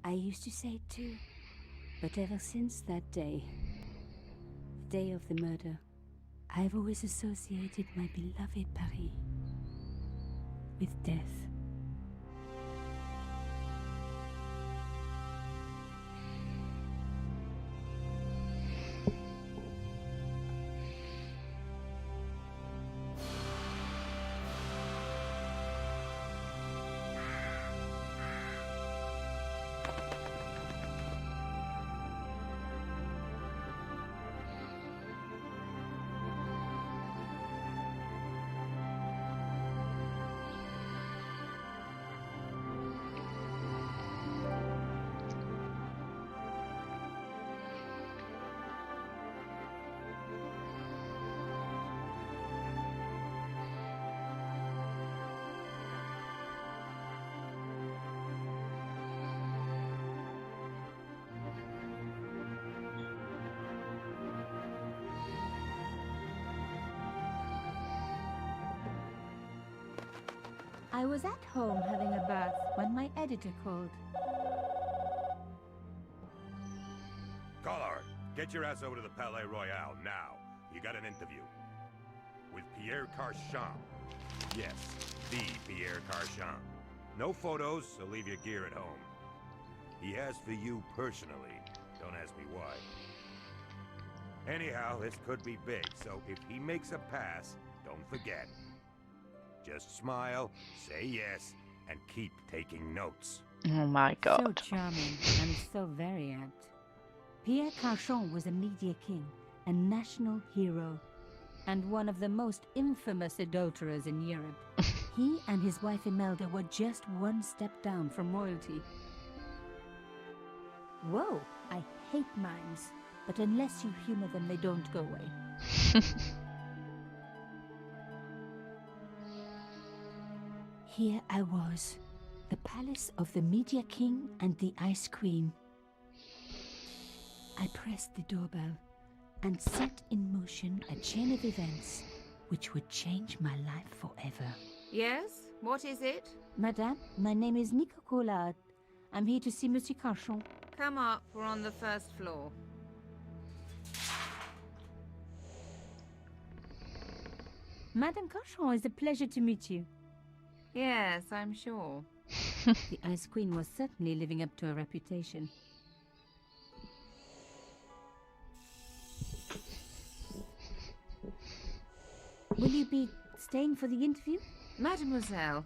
I used to say it too. But ever since that day, the day of the murder, I've always associated my beloved Paris with death. I was at home having a bath when my editor called. Collard, get your ass over to the Palais Royal now. You got an interview. With Pierre Carchon. Yes, the Pierre Carchon. No photos, so leave your gear at home. He asked for you personally. Don't ask me why. Anyhow, this could be big, so if he makes a pass, don't forget. Just smile, say yes, and keep taking notes. Oh my god. So charming and so very apt. Pierre Carchon was a media king, a national hero, and one of the most infamous adulterers in Europe. He and his wife Imelda were just one step down from royalty. Whoa, I hate mimes, but unless you humor them, they don't go away. Here I was, the palace of the Media King and the Ice Queen. I pressed the doorbell and set in motion a chain of events which would change my life forever. Yes? What is it? Madame, my name is Nico Collard. I'm here to see Monsieur Carchon. Come up, we're on the first floor. Madame Carchon, it's a pleasure to meet you. Yes, I'm sure. The Ice Queen was certainly living up to her reputation. Will you be staying for the interview? Mademoiselle,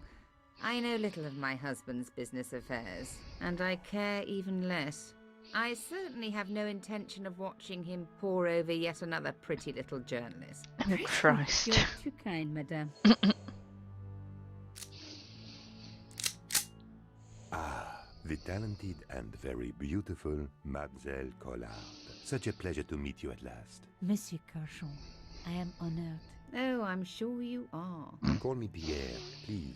I know little of my husband's business affairs, and I care even less. I certainly have no intention of watching him pore over yet another pretty little journalist. Oh Christ. You're too kind, madame. Ah, the talented and very beautiful Mademoiselle Collard. Such a pleasure to meet you at last. Monsieur Carchon, I am honored. Oh, I'm sure you are. Call me Pierre, please.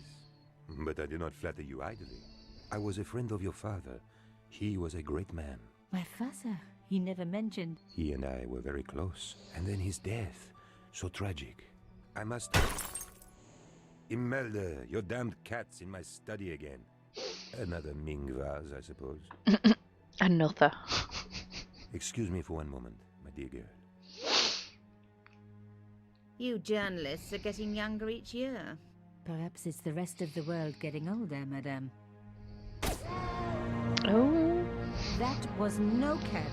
But I do not flatter you idly. I was a friend of your father. He was a great man. My father, he never mentioned. He and I were very close. And then his death. So tragic. I must... Imelda, your damned cat's in my study again. Another Ming vase, I suppose. Another. Excuse me for one moment, my dear girl. You journalists are getting younger each year. Perhaps it's the rest of the world getting older, madame. Oh. That was no cat.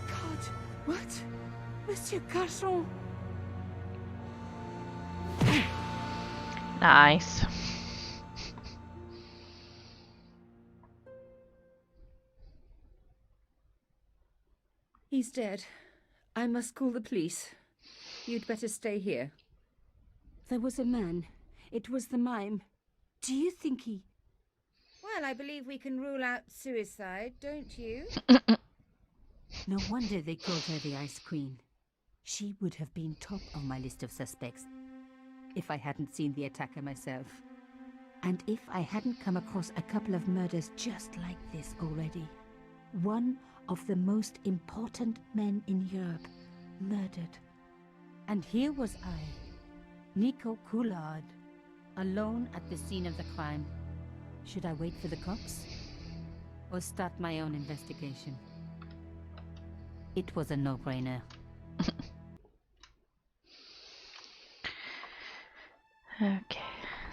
God, what? Monsieur Carchon? Nice. He's dead. I must call the police. You'd better stay here. There was a man. It was the mime. Do you think he... Well, I believe we can rule out suicide, don't you? No wonder they called her the Ice Queen. She would have been top of my list of suspects if I hadn't seen the attacker myself. And if I hadn't come across a couple of murders just like this already. One of the most important men in Europe murdered. And here was I, Nico Collard, alone at the scene of the crime. Should I wait for the cops? or start my own investigation. It was a no-brainer. Okay,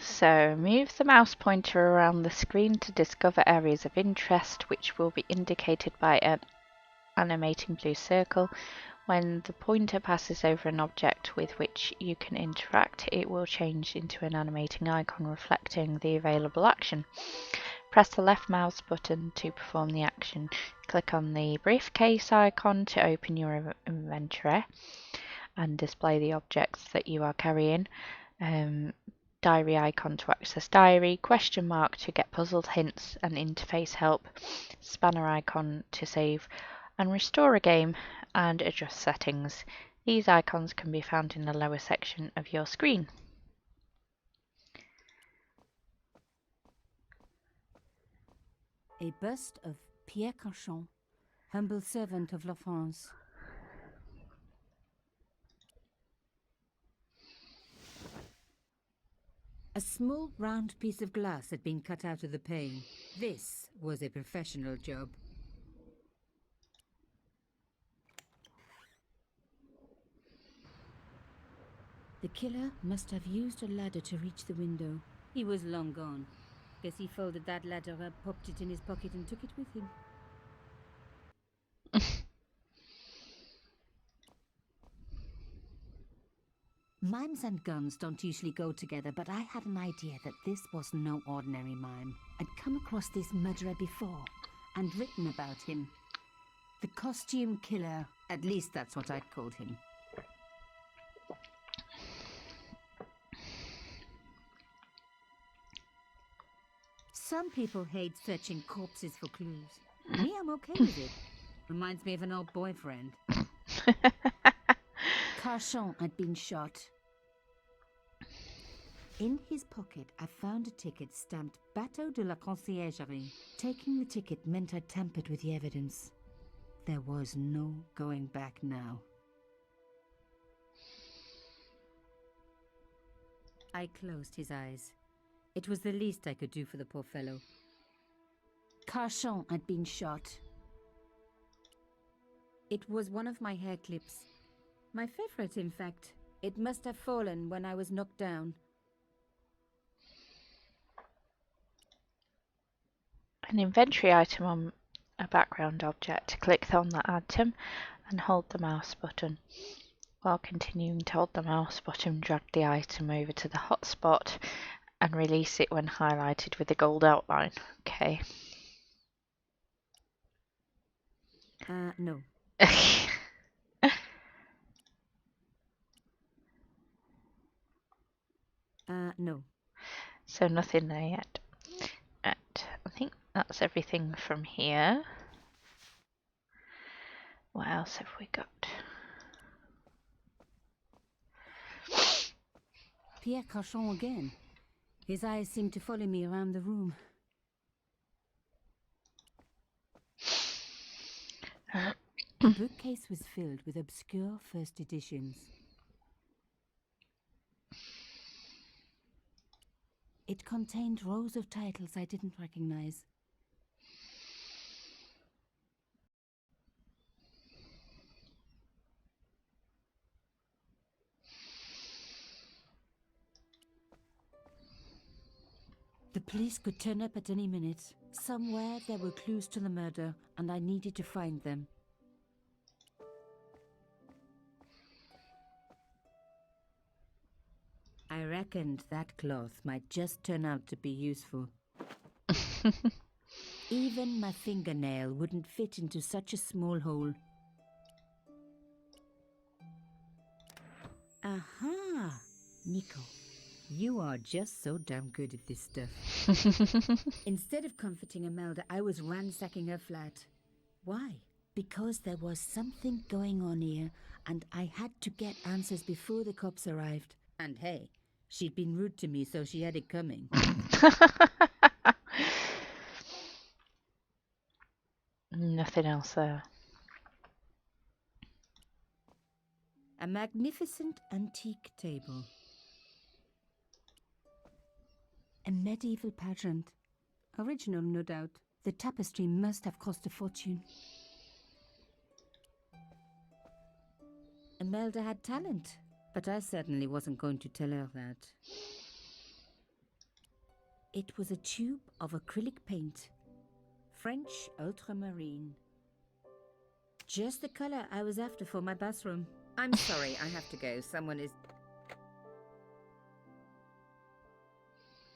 so move the mouse pointer around the screen to discover areas of interest, which will be indicated by an animating blue circle. When the pointer passes over an object with which you can interact, it will change into an animating icon reflecting the available action. Press the left mouse button to perform the action. Click on the briefcase icon to open your inventory and display the objects that you are carrying. Diary icon to access diary, question mark to get puzzled hints and interface help, spanner icon to save and restore a game and adjust settings. These icons can be found in the lower section of your screen. A bust of Pierre Cauchon, humble servant of La France. A small round piece of glass had been cut out of the pane. This was a professional job. The killer must have used a ladder to reach the window. He was long gone. Guess he folded that ladder up, popped it in his pocket and took it with him. Mimes and guns don't usually go together, but I had an idea that this was no ordinary mime. I'd come across this murderer before and written about him. The costume killer, at least that's what I'd called him. Some people hate searching corpses for clues. Me, I'm okay with it. Reminds me of an old boyfriend. Cauchon had been shot. In his pocket, I found a ticket stamped Bateau de la Conciergerie. Taking the ticket meant I tampered with the evidence. There was no going back now. I closed his eyes. It was the least I could do for the poor fellow. Cauchon had been shot. It was one of my hair clips. My favorite, in fact. It must have fallen when I was knocked down. An inventory item on a background object. Click on that item and hold the mouse button. While continuing to hold the mouse button, drag the item over to the hotspot and release it when highlighted with a gold outline. Okay. No. No. So nothing there yet. Right. I think that's everything from here. What else have we got? Pierre Cauchon again. His eyes seemed to follow me around the room. The bookcase was filled with obscure first editions. It contained rows of titles I didn't recognize. The police could turn up at any minute. Somewhere there were clues to the murder, and I needed to find them. I reckoned that cloth might just turn out to be useful. Even my fingernail wouldn't fit into such a small hole. Aha! Nico, you are just so damn good at this stuff. Instead of comforting Imelda, I was ransacking her flat. Why? Because there was something going on here, and I had to get answers before the cops arrived. And hey, she'd been rude to me, so she had it coming. Nothing else there. A magnificent antique table. A medieval pageant. Original, no doubt. The tapestry must have cost a fortune. Imelda had talent, but I certainly wasn't going to tell her that. It was a tube of acrylic paint. French ultramarine. Just the color I was after for my bathroom. I'm sorry, I have to go. Someone is...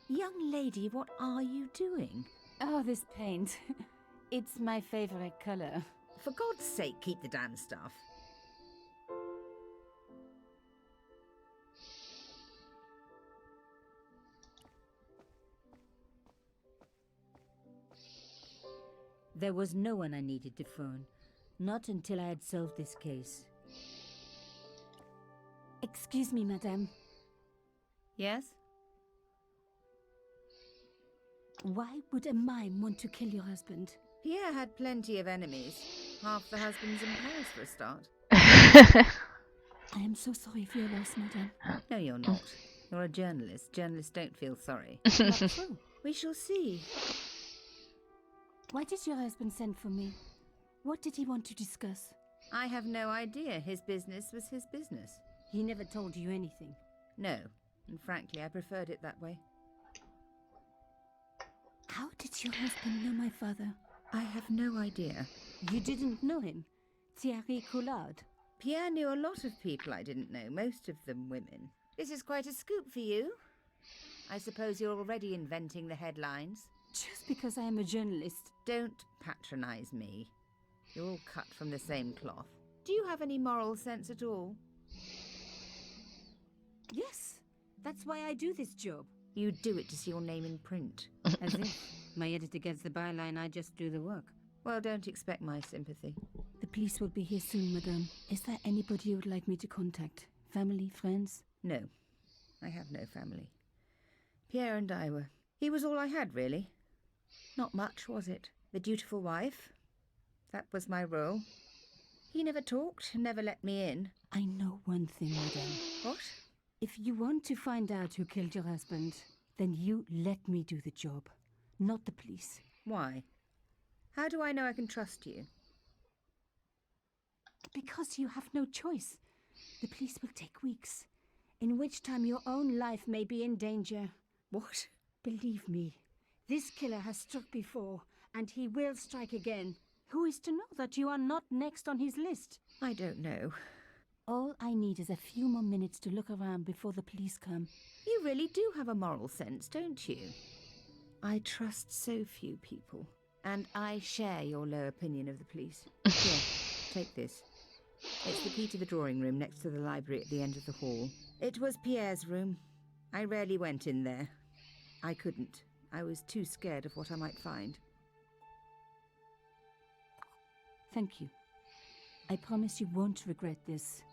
Young lady, what are you doing? Oh, this paint. It's my favorite color. For God's sake, keep the damn stuff. There was no one I needed to phone. Not until I had solved this case. Excuse me, madame. Yes? Why would a mime want to kill your husband? Pierre had plenty of enemies. Half the husbands in Paris for a start. I am so sorry for your loss, madame. No, you're not. You're a journalist. Journalists don't feel sorry. Not true. We shall see. Why did your husband send for me? What did he want to discuss? I have no idea. His business was his business. He never told you anything. No, and frankly, I preferred it that way. How did your husband know my father? I have no idea. You didn't know him? Thierry Collard? Pierre knew a lot of people I didn't know, most of them women. This is quite a scoop for you. I suppose you're already inventing the headlines. Just because I am a journalist. Don't patronize me. You're all cut from the same cloth. Do you have any moral sense at all? Yes, that's why I do this job. You do it to see your name in print. As if my editor gets the byline, I just do the work. Well, don't expect my sympathy. The police will be here soon, madame. Is there anybody you would like me to contact? Family, friends? No, I have no family. Pierre and I were... He was all I had, really. Not much, was it? The dutiful wife. That was my role. He never talked, never let me in. I know one thing, madame. What? If you want to find out who killed your husband, then you let me do the job, not the police. Why? How do I know I can trust you? Because you have no choice. The police will take weeks, in which time your own life may be in danger. What? Believe me, this killer has struck before, and he will strike again. Who is to know that you are not next on his list? I don't know. All I need is a few more minutes to look around before the police come. You really do have a moral sense, don't you? I trust so few people. And I share your low opinion of the police. Here, take this. It's the key to the drawing room next to the library at the end of the hall. It was Pierre's room. I rarely went in there. I couldn't. I was too scared of what I might find. Thank you. I promise you won't regret this.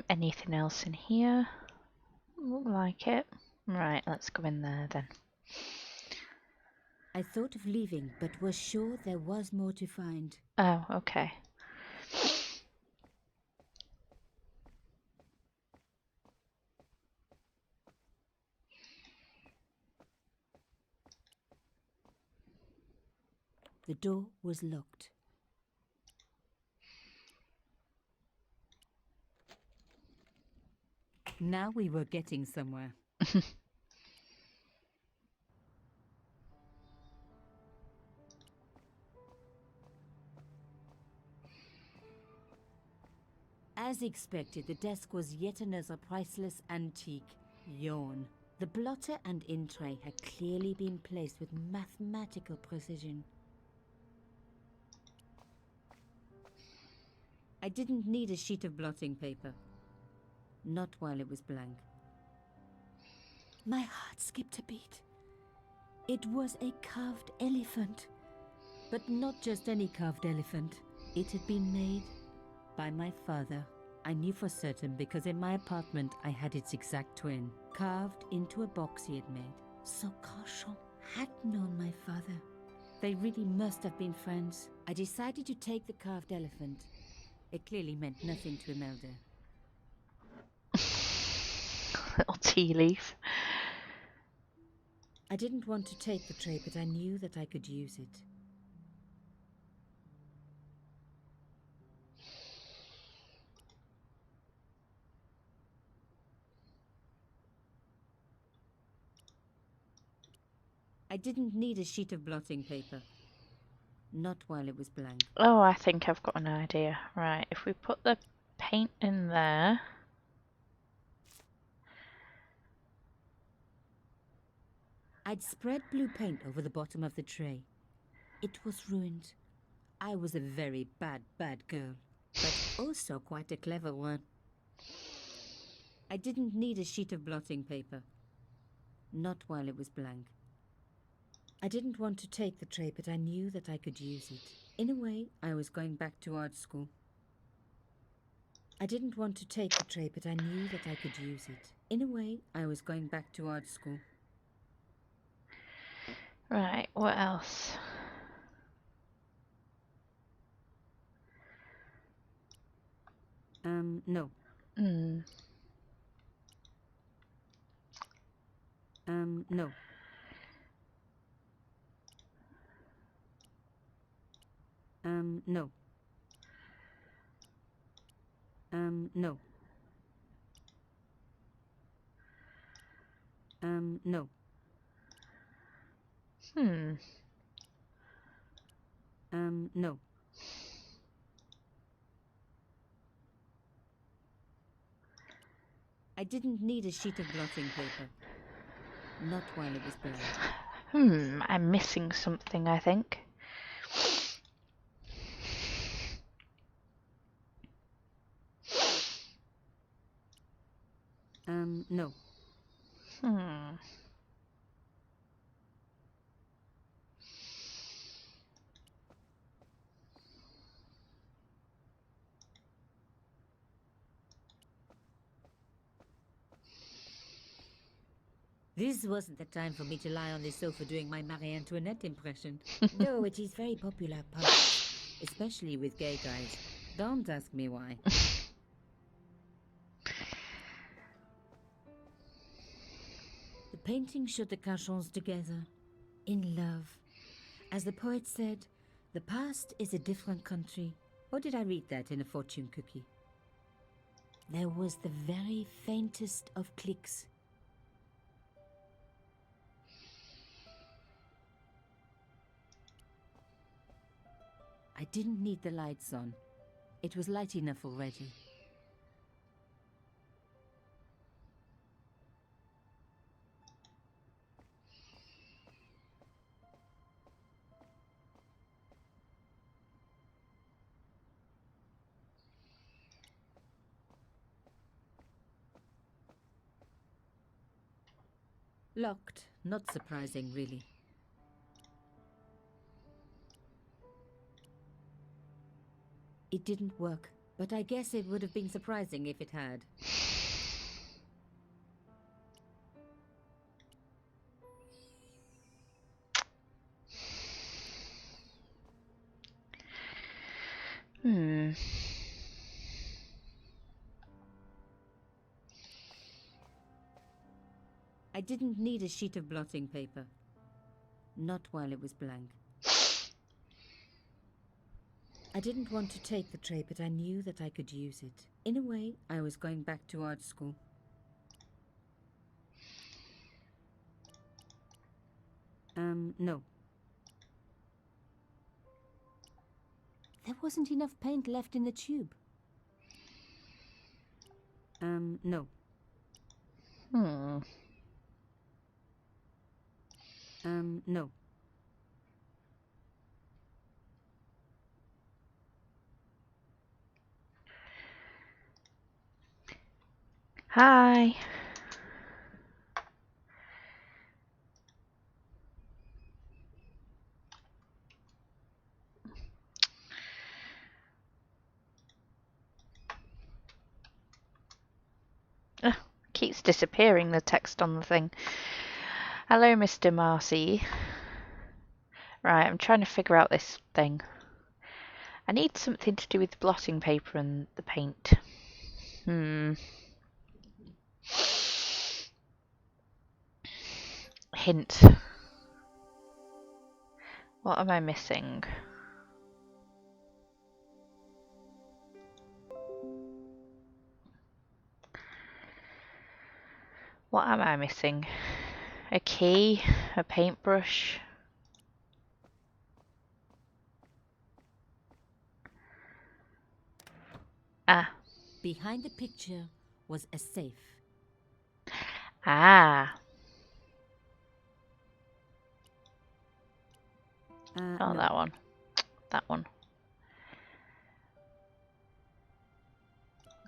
Anything else in here? Look like it. Right, let's go in there then. I thought of leaving, but was sure there was more to find. Oh, okay. The door was locked. Now we were getting somewhere. As expected, the desk was yet another priceless antique. Yawn. The blotter and in tray had clearly been placed with mathematical precision. I didn't need a sheet of blotting paper. Not while it was blank. My heart skipped a beat. It was a carved elephant. But not just any carved elephant. It had been made by my father. I knew for certain because in my apartment I had its exact twin, carved into a box he had made. So Carchon had known my father. They really must have been friends. I decided to take the carved elephant. It clearly meant nothing to Imelda. Little tea leaf. I didn't want to take the tray, but I knew that I could use it. I didn't need a sheet of blotting paper. Not while it was blank. Oh, I think I've got an idea. Right, if we put the paint in there. I'd spread blue paint over the bottom of the tray. It was ruined. I was a very bad girl, but also quite a clever one. I didn't need a sheet of blotting paper. Not while it was blank. I didn't want to take the tray, but I knew that I could use it. In a way, I was going back to art school. I didn't want to take the tray, but I knew that I could use it. In a way, I was going back to art school. Right, what else? No. Hmm. No. No. No. No. No. I didn't need a sheet of blotting paper. Not while it was blank. I'm missing something, I think. No. This wasn't the time for me to lie on the sofa doing my Marie Antoinette impression. Though it is very popular pose, especially with gay guys. Don't ask me why. The painting showed the Cachons together, in love. As the poet said, the past is a different country. Or did I read that in a fortune cookie? There was the very faintest of clicks. I didn't need the lights on. It was light enough already. Locked. Not surprising, really. It didn't work, but I guess it would have been surprising if it had. I didn't need a sheet of blotting paper. Not while it was blank. I didn't want to take the tray, but I knew that I could use it. In a way, I was going back to art school. No. There wasn't enough paint left in the tube. No. No. Hi. Keeps disappearing, the text on the thing. Hello, Mr. Marcy. Right, I'm trying to figure out this thing. I need something to do with the blotting paper and the paint. Hint. What am I missing? What am I missing? A key? A paintbrush? Ah. Behind the picture was a safe. Ah. Oh, No. that one. That one.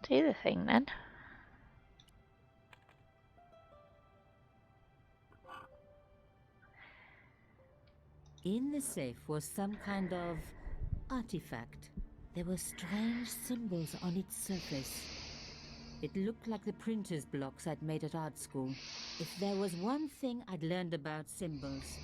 Do the thing then. In the safe was some kind of artifact. There were strange symbols on its surface. It looked like the printer's blocks I'd made at art school. If there was one thing I'd learned about symbols,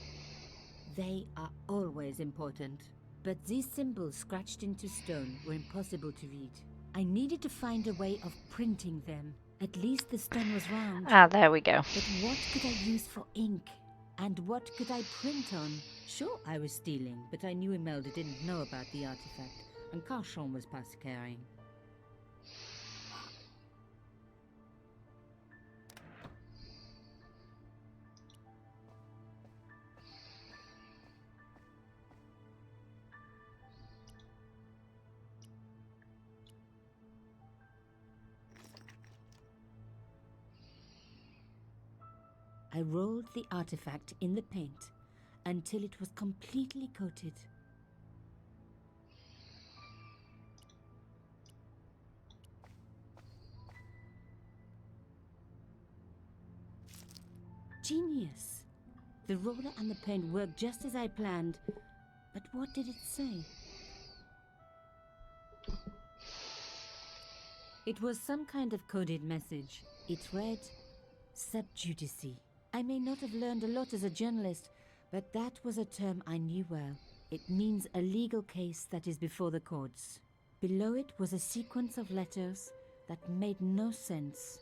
they are always important. But these symbols scratched into stone were impossible to read. I needed to find a way of printing them. At least the stone was round. Ah, there we go. But what could I use for ink? And what could I print on? Sure, I was stealing, but I knew Imelda didn't know about the artifact, and Carchon was past caring. I rolled the artifact in the paint until it was completely coated. Genius! The roller and the paint worked just as I planned, but what did it say? It was some kind of coded message. It read, "Sub judice." I may not have learned a lot as a journalist, but that was a term I knew well. It means a legal case that is before the courts. Below it was a sequence of letters that made no sense.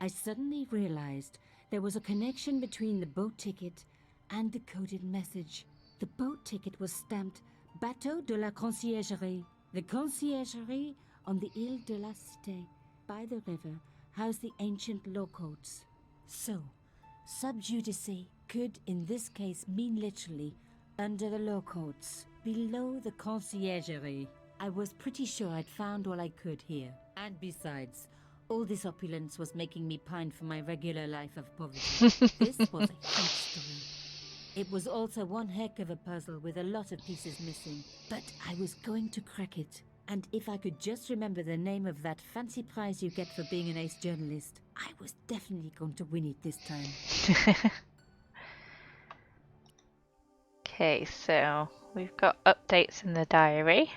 I suddenly realized there was a connection between the boat ticket and the coded message. The boat ticket was stamped Bateau de la Conciergerie. The conciergerie on the Ile de la Cité, by the river, housed the ancient law courts. So, sub judice could in this case mean literally under the law courts, below the conciergerie. I was pretty sure I'd found all I could here. And besides, all this opulence was making me pine for my regular life of poverty. This was a huge story. It was also one heck of a puzzle with a lot of pieces missing, but I was going to crack it. And if I could just remember the name of that fancy prize you get for being an ace journalist, I was definitely going to win it this time. Okay, so we've got updates in the diary.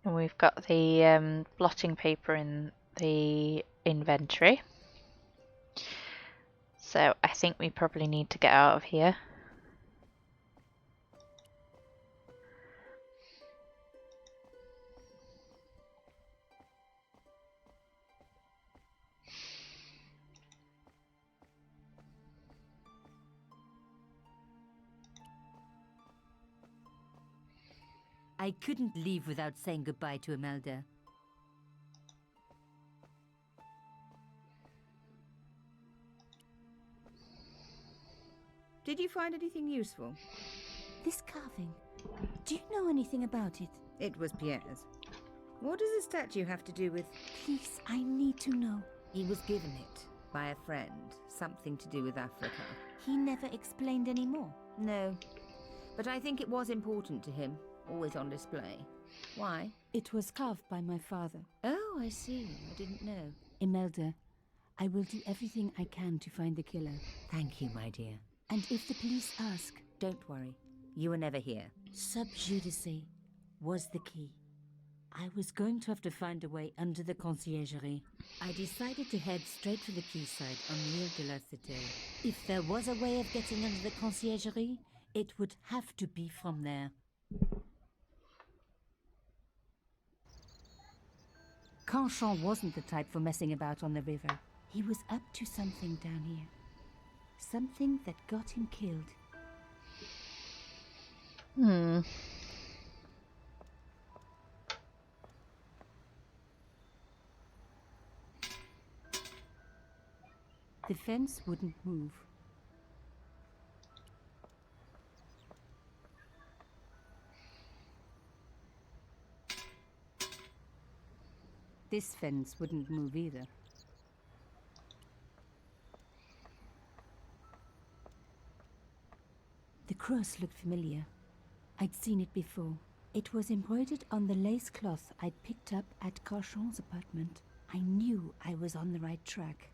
And we've got the blotting paper in the inventory. So I think we probably need to get out of here. I couldn't leave without saying goodbye to Imelda. Did you find anything useful? This carving, do you know anything about it? It was Pierre's. What does the statue have to do with... Please, I need to know. He was given it by a friend. Something to do with Africa. He never explained any more. No, but I think it was important to him. Always on display. Why? It was carved by my father. Oh, I see. I didn't know. Imelda, I will do everything I can to find the killer. Thank you, my dear. And if the police ask, Don't worry. You were never here. sub judice was the key. I was going to have to find a way under the conciergerie. I decided to head straight for the quayside on l'Île de la Cité. If there was a way of getting under the conciergerie, it would have to be from there. Canchon wasn't the type for messing about on the river. He was up to something down here. Something that got him killed. The fence wouldn't move. This fence wouldn't move either. The cross looked familiar. I'd seen it before. It was embroidered on the lace cloth I'd picked up at Carchon's apartment. I knew I was on the right track.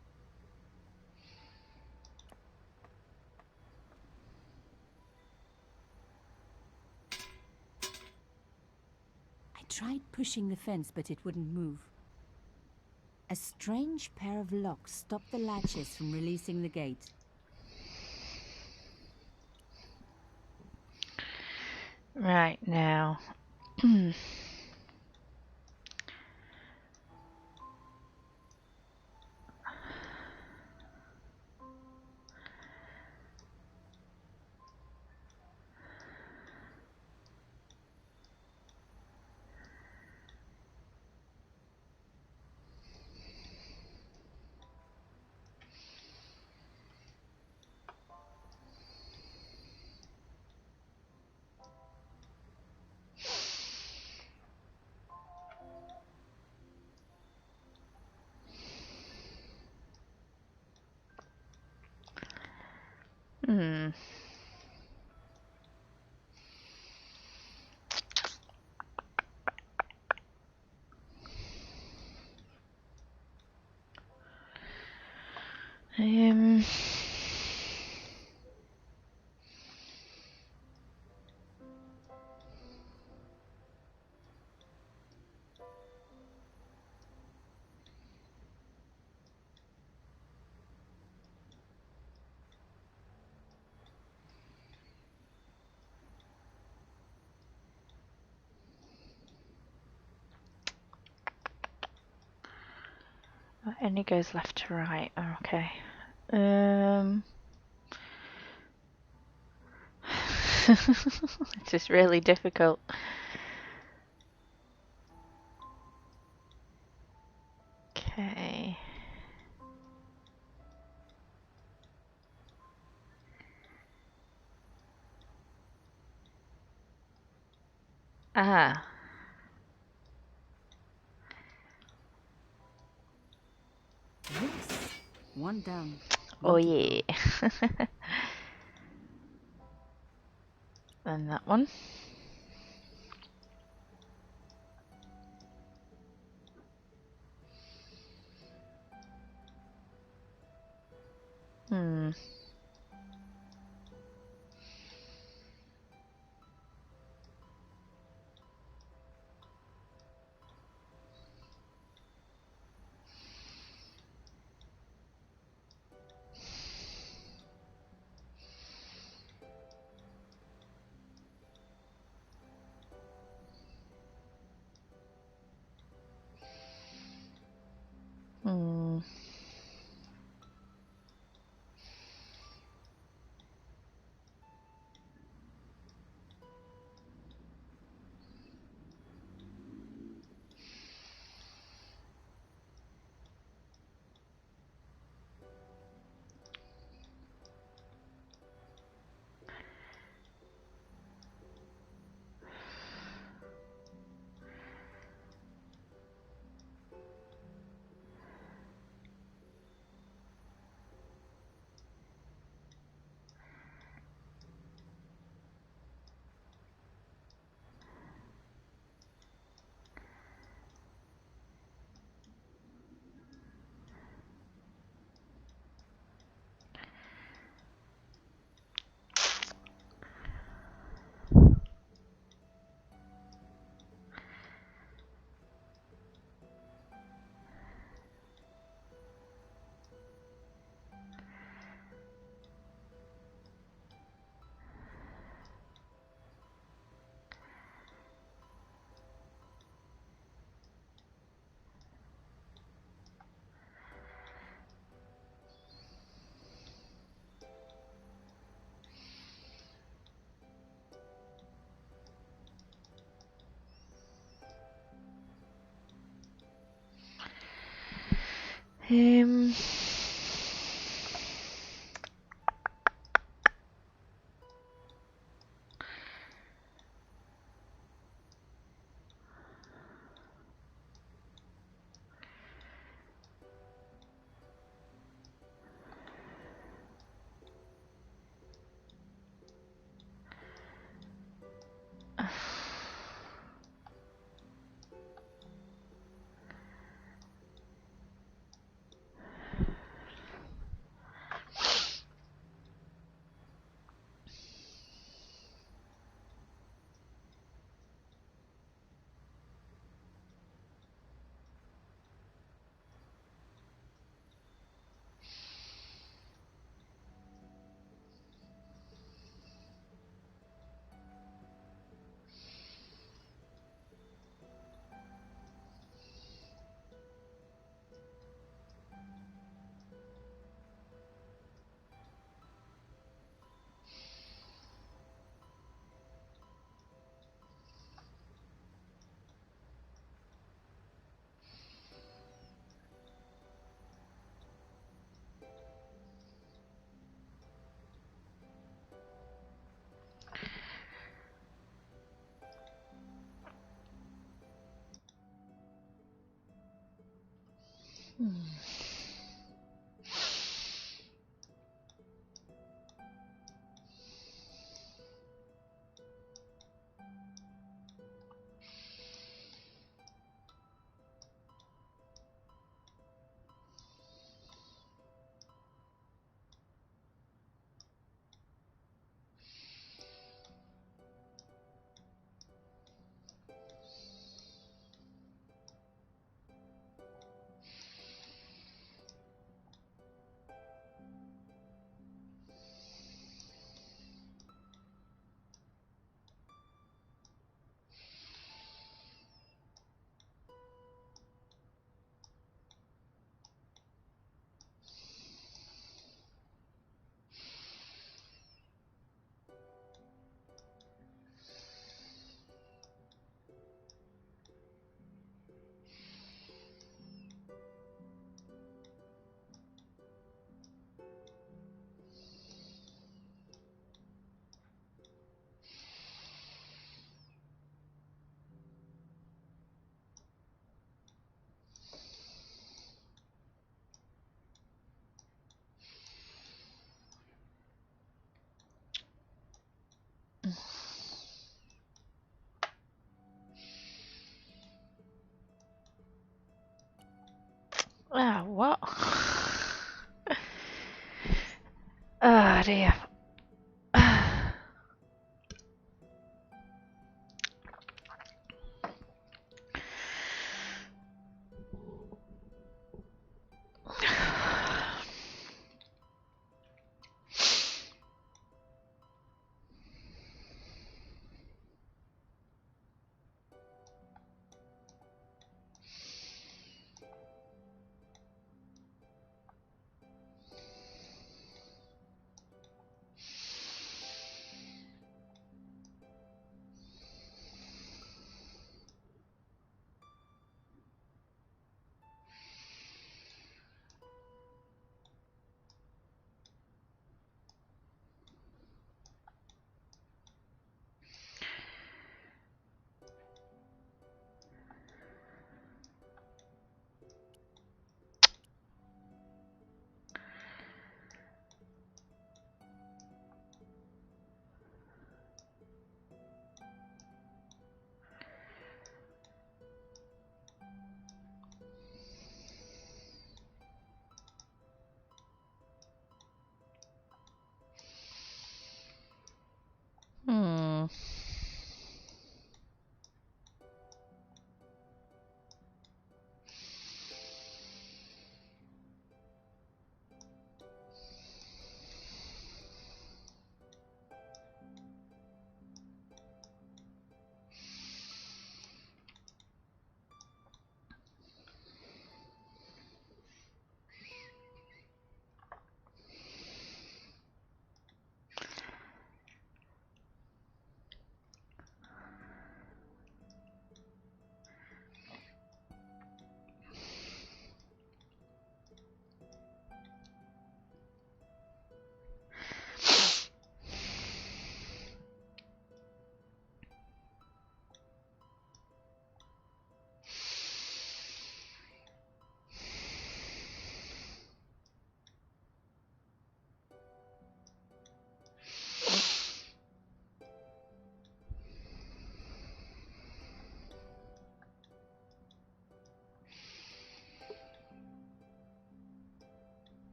I tried pushing the fence, but it wouldn't move. A strange pair of locks stopped the latches from releasing the gate. Right, now. Hmm. Um. It only goes left to right. Oh, okay. It's just really difficult. Okay. Ah. Yes. One down. Oh One to yeah. go. Then that one. Hmm. Um. Ah, what? Oh dear.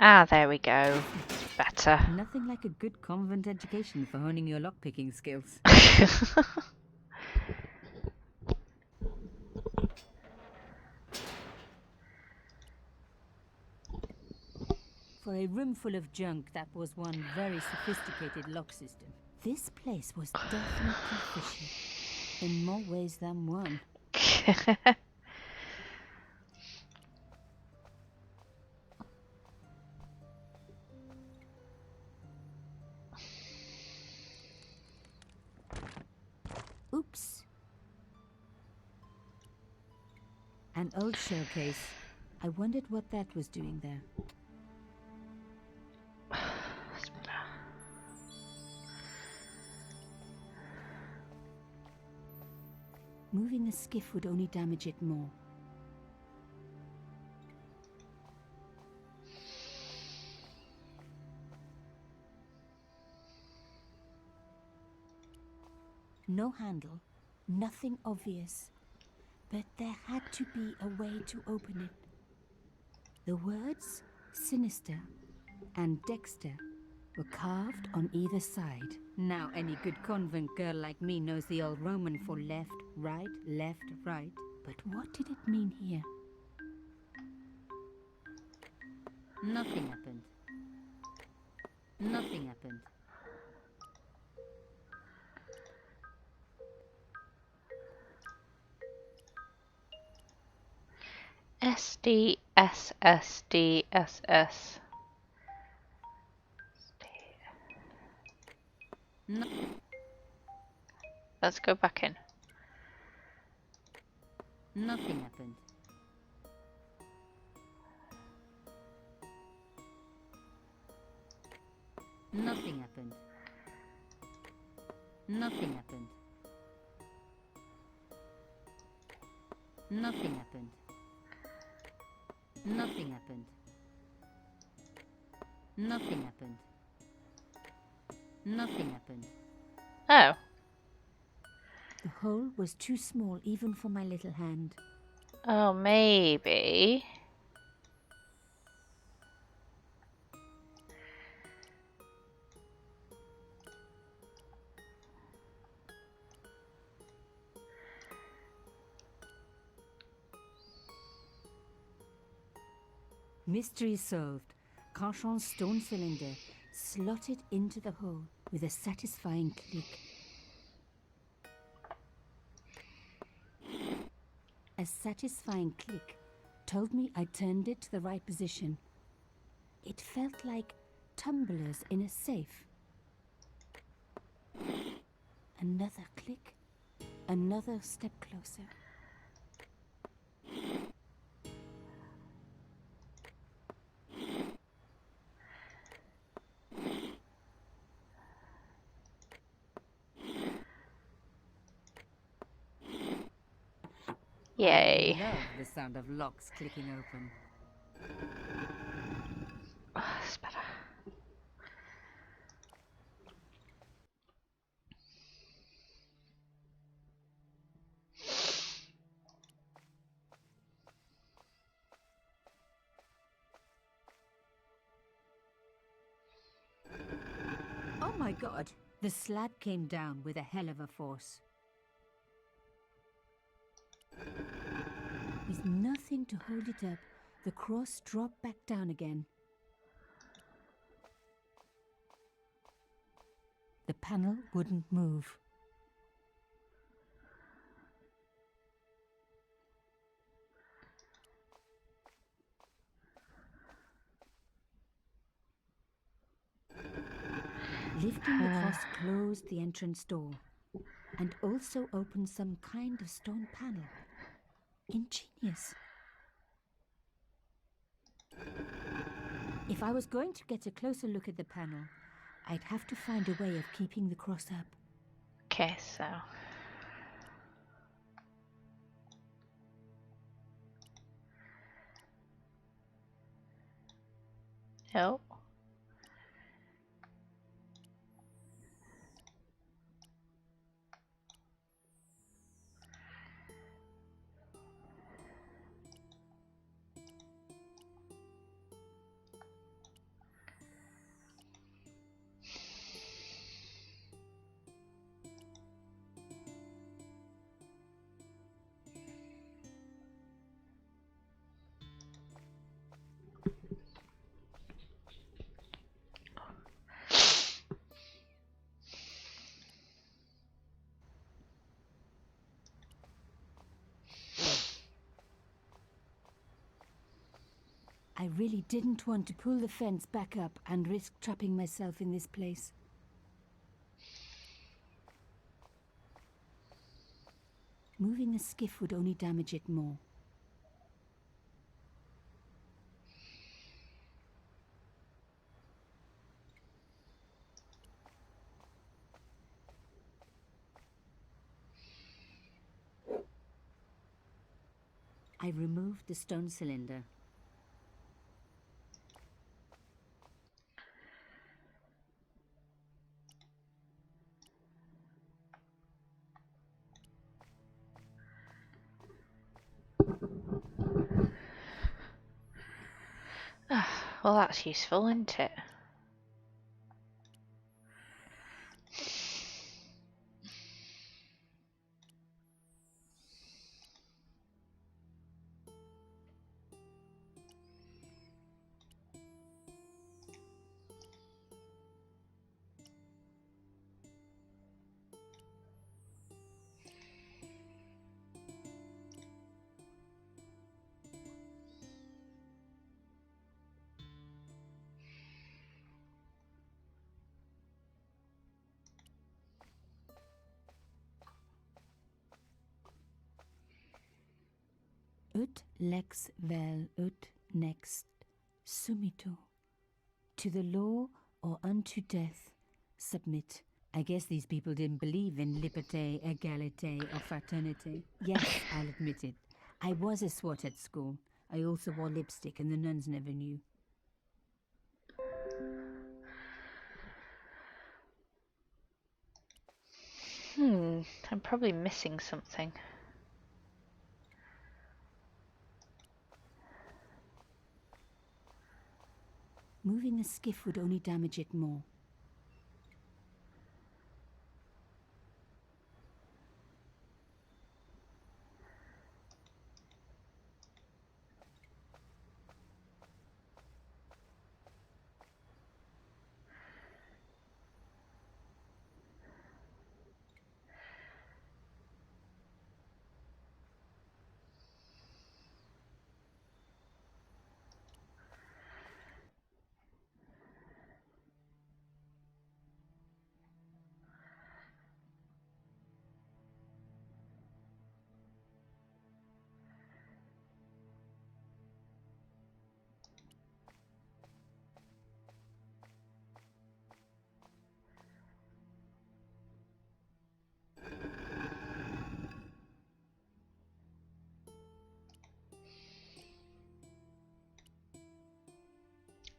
Ah, there we go. Better. Nothing like a good convent education for honing your lockpicking skills. For a room full of junk, that was one very sophisticated lock system. This place was definitely fishy, in more ways than one. Oops. An old showcase. I wondered what that was doing there. Moving the skiff would only damage it more. No handle, nothing obvious. But there had to be a way to open it. The words Sinister and Dexter were carved on either side. Now any good convent girl like me knows the old Roman for left, right, left, right. But what did it mean here? Nothing happened. Nothing happened. SDSSDSS. No. Let's go back in. Nothing happened. Nothing happened. Nothing happened. Nothing happened. Nothing happened. Nothing happened. Nothing happened. Oh. The hole was too small even for my little hand. Oh, maybe. Mystery solved. Carchon's stone cylinder slotted into the hole with a satisfying click. A satisfying click told me I turned it to the right position. It felt like tumblers in a safe. Another click. Another step closer. Yay. I love the sound of locks clicking open. Oh, that's better. Oh my god! The slab came down with a hell of a force. With nothing to hold it up, the cross dropped back down again. The panel wouldn't move. Lifting the cross closed the entrance door and also opened some kind of stone panel. Ingenious. If I was going to get a closer look at the panel, I'd have to find a way of keeping the cross up. Okay, so. No. I really didn't want to pull the fence back up and risk trapping myself in this place. Moving the skiff would only damage it more. I removed the stone cylinder. Well, that's useful, isn't it? Ut lex vel ut next sumito. To the law or unto death submit. I guess these people didn't believe in liberté, égalité, or fraternité. Yes, I'll admit it. I was a swot at school. I also wore lipstick and the nuns never knew. I'm probably missing something. Moving the skiff would only damage it more.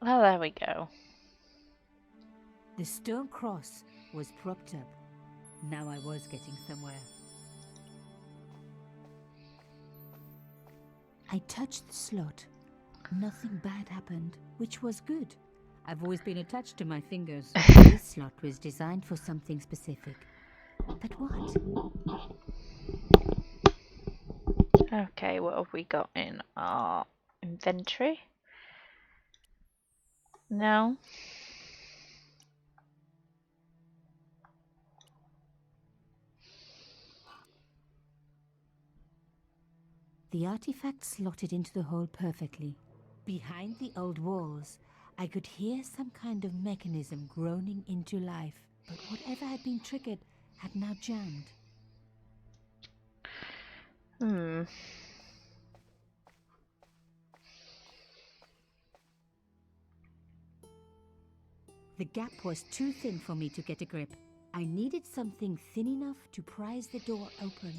Oh, there we go. The stone cross was propped up. Now I was getting somewhere. I touched the slot. Nothing bad happened, which was good. I've always been attached to my fingers. This slot was designed for something specific. But what? Okay, what have we got in our inventory? No. The artifact slotted into the hole perfectly. Behind the old walls, I could hear some kind of mechanism groaning into life, but whatever had been triggered had now jammed. The gap was too thin for me to get a grip. I needed something thin enough to prise the door open.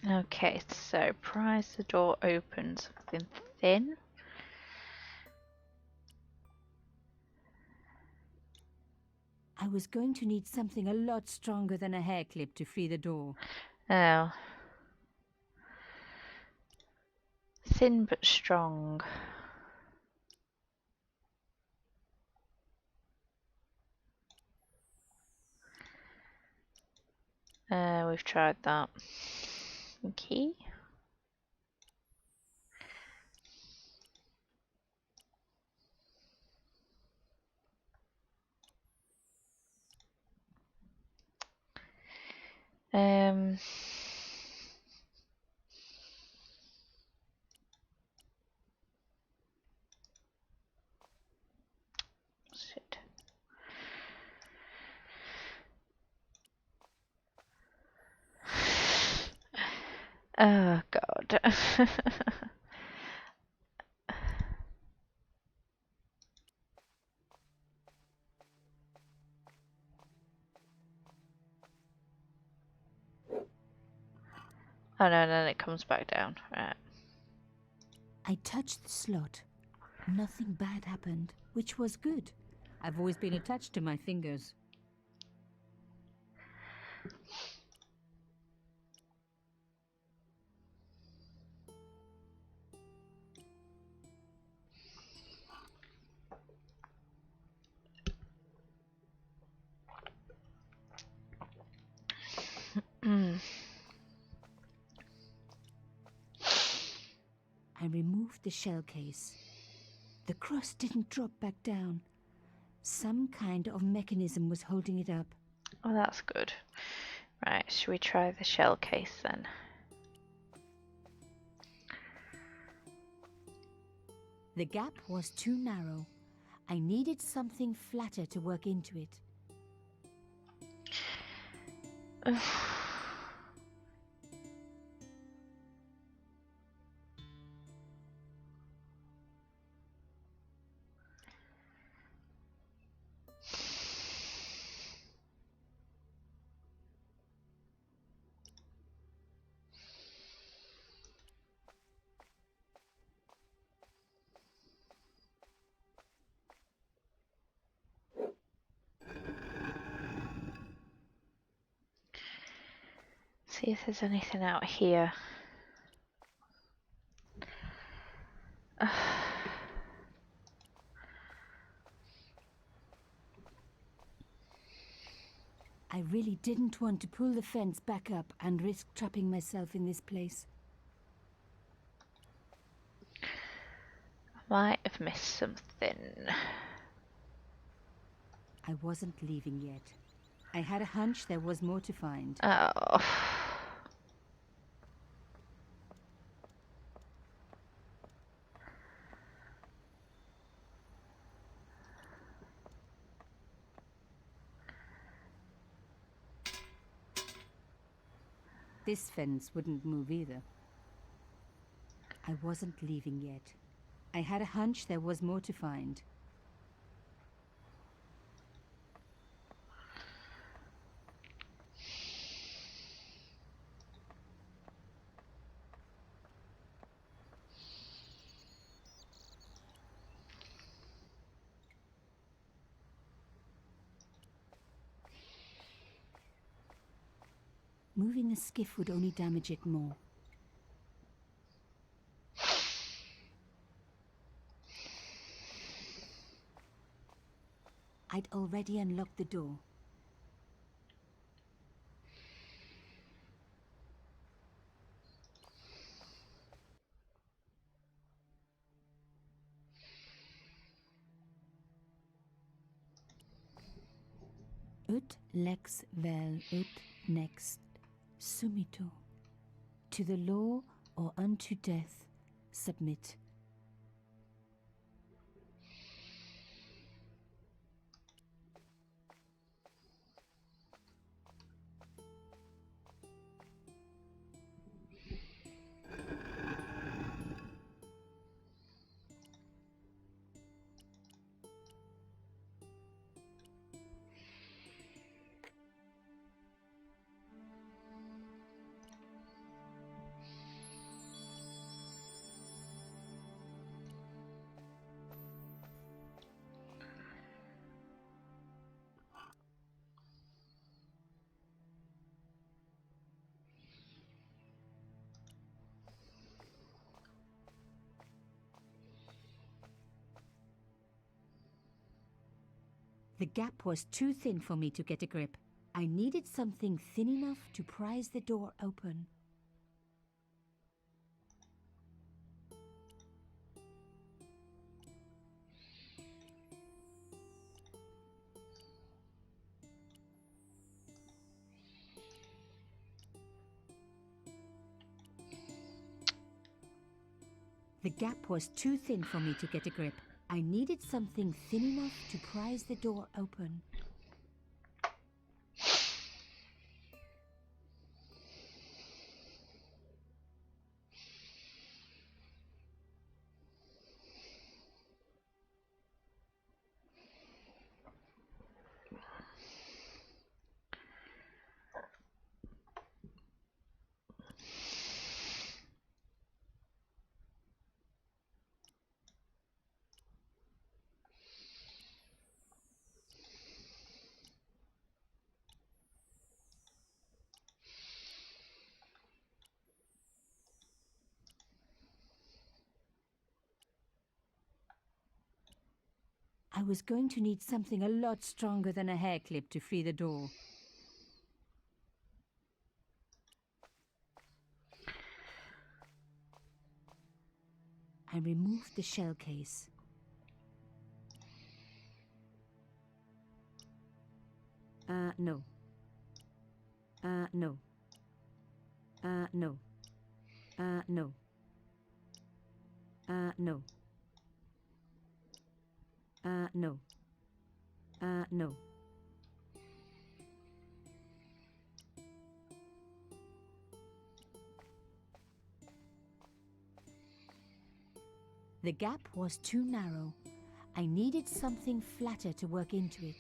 Okay, so prise the door open, something thin. I was going to need something a lot stronger than a hair clip to free the door. Oh. Thin but strong. We've tried that. Okay. Um. Shit. Oh God. Oh no, then it comes back down. Right. I touched the slot. Nothing bad happened, which was good. I've always been attached to my fingers. I removed the shell case. The cross didn't drop back down. Some kind of mechanism was holding it up. Oh, that's good. Right, should we try the shell case then? The gap was too narrow. I needed something flatter to work into it. See if there's anything out here. I really didn't want to pull the fence back up and risk trapping myself in this place. Might have missed something. I wasn't leaving yet. I had a hunch there was more to find. Oh. This fence wouldn't move either. I wasn't leaving yet. I had a hunch there was more to find. Moving the skiff would only damage it more. I'd already unlocked the door. Ut lex vel ut next sumito. To the law or unto death submit. The gap was too thin for me to get a grip. I needed something thin enough to prise the door open. The gap was too thin for me to get a grip. I needed something thin enough to prise the door open. I was going to need something a lot stronger than a hair clip to free the door. I removed the shell case. No. No. No. No. No. No. No. The gap was too narrow. I needed something flatter to work into it.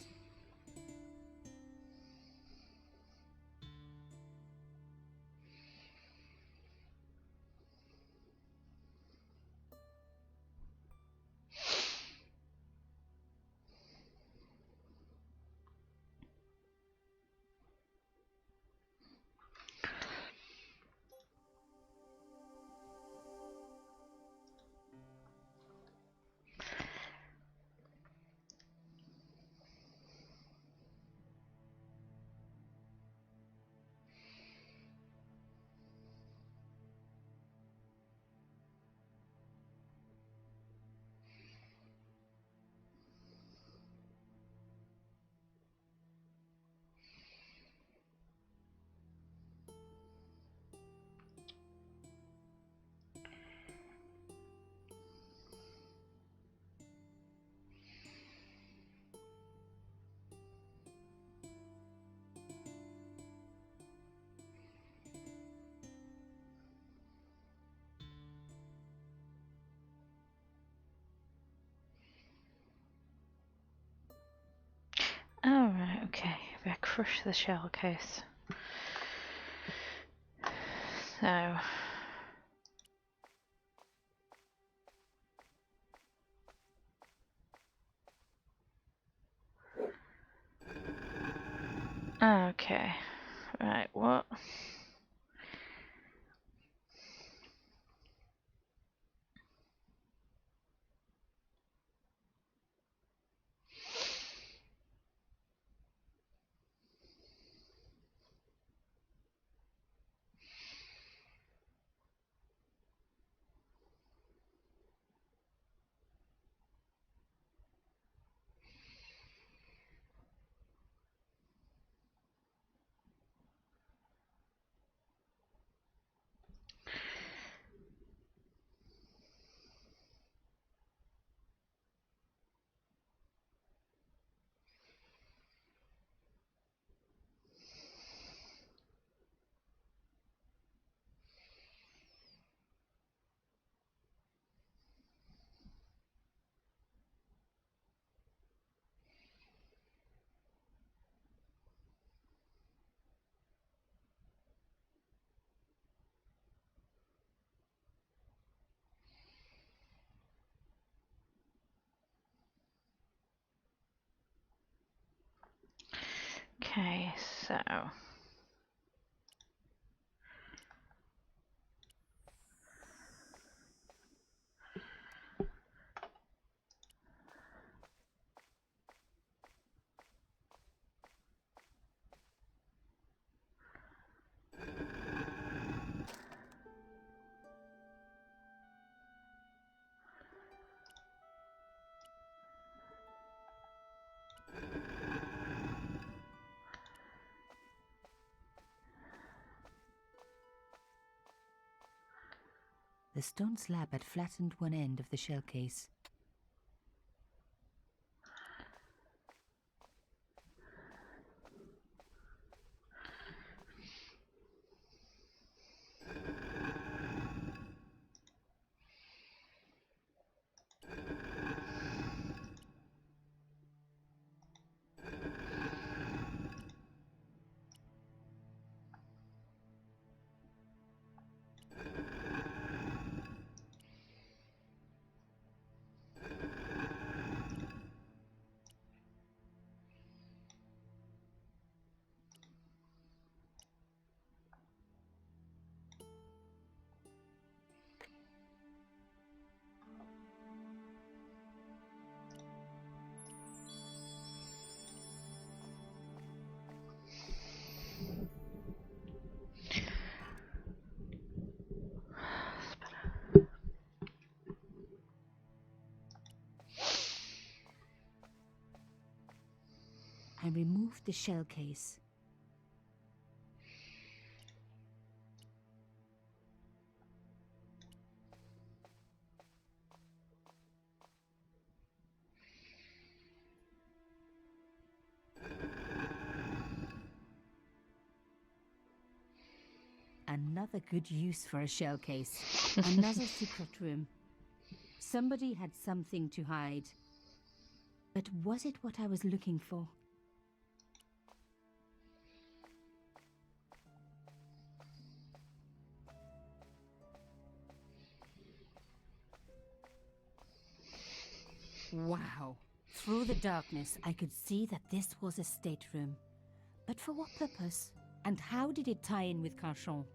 Alright, okay. If I crush the shell case. So. Okay. Right, what? Okay, so. The The stone slab had flattened one end of the shell case. I removed the shell case. Another good use for a shell case. Another secret room. Somebody had something to hide. But was it what I was looking for? Wow. Through the darkness, I could see that this was a stateroom. But for what purpose? And how did it tie in with Carchon?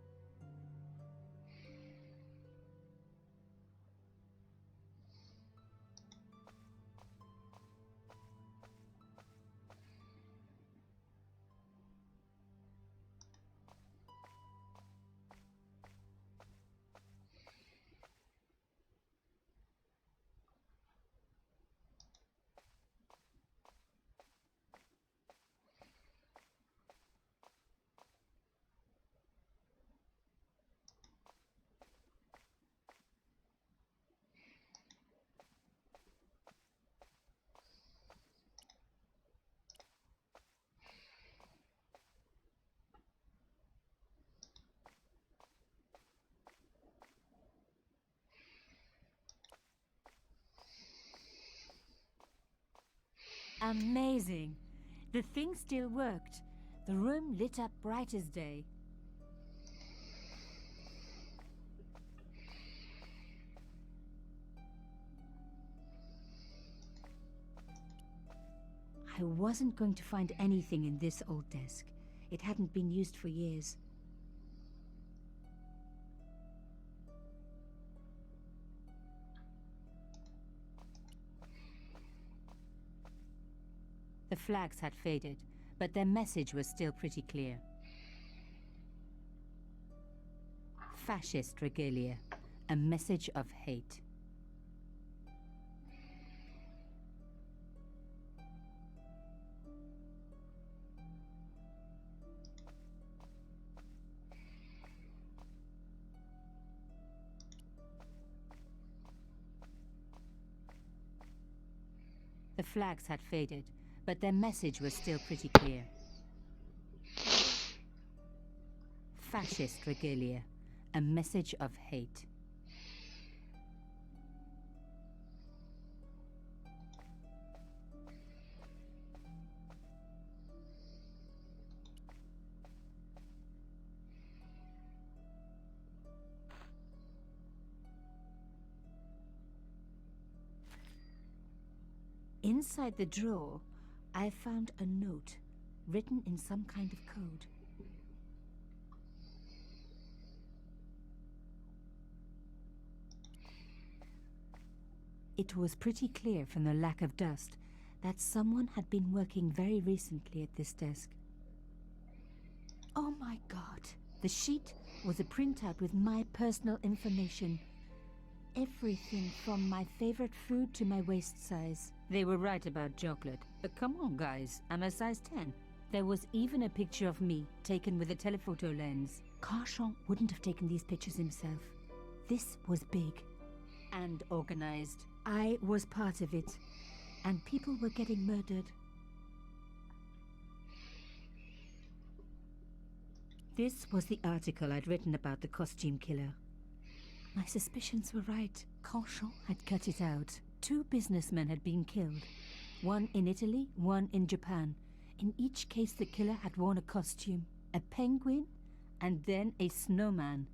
Amazing! The thing still worked. The room lit up bright as day. I wasn't going to find anything in this old desk. It hadn't been used for years. The flags had faded, but their message was still pretty clear. Fascist regalia, a message of hate. The flags had faded, but their message was still pretty clear. Fascist regalia, a message of hate. Inside the drawer, I found a note written in some kind of code. It was pretty clear from the lack of dust that someone had been working very recently at this desk. Oh my God! The sheet was a printout with my personal information. Everything from my favorite food to my waist size. They were right about chocolate. But come on, guys, I'm a size 10. There was even a picture of me, taken with a telephoto lens. Carchon wouldn't have taken these pictures himself. This was big and organized. I was part of it, and people were getting murdered. This was the article I'd written about the costume killer. My suspicions were right. Canchon had cut it out. 2 businessmen had been killed. One in Italy, one in Japan. In each case, the killer had worn a costume. A penguin, and then a snowman.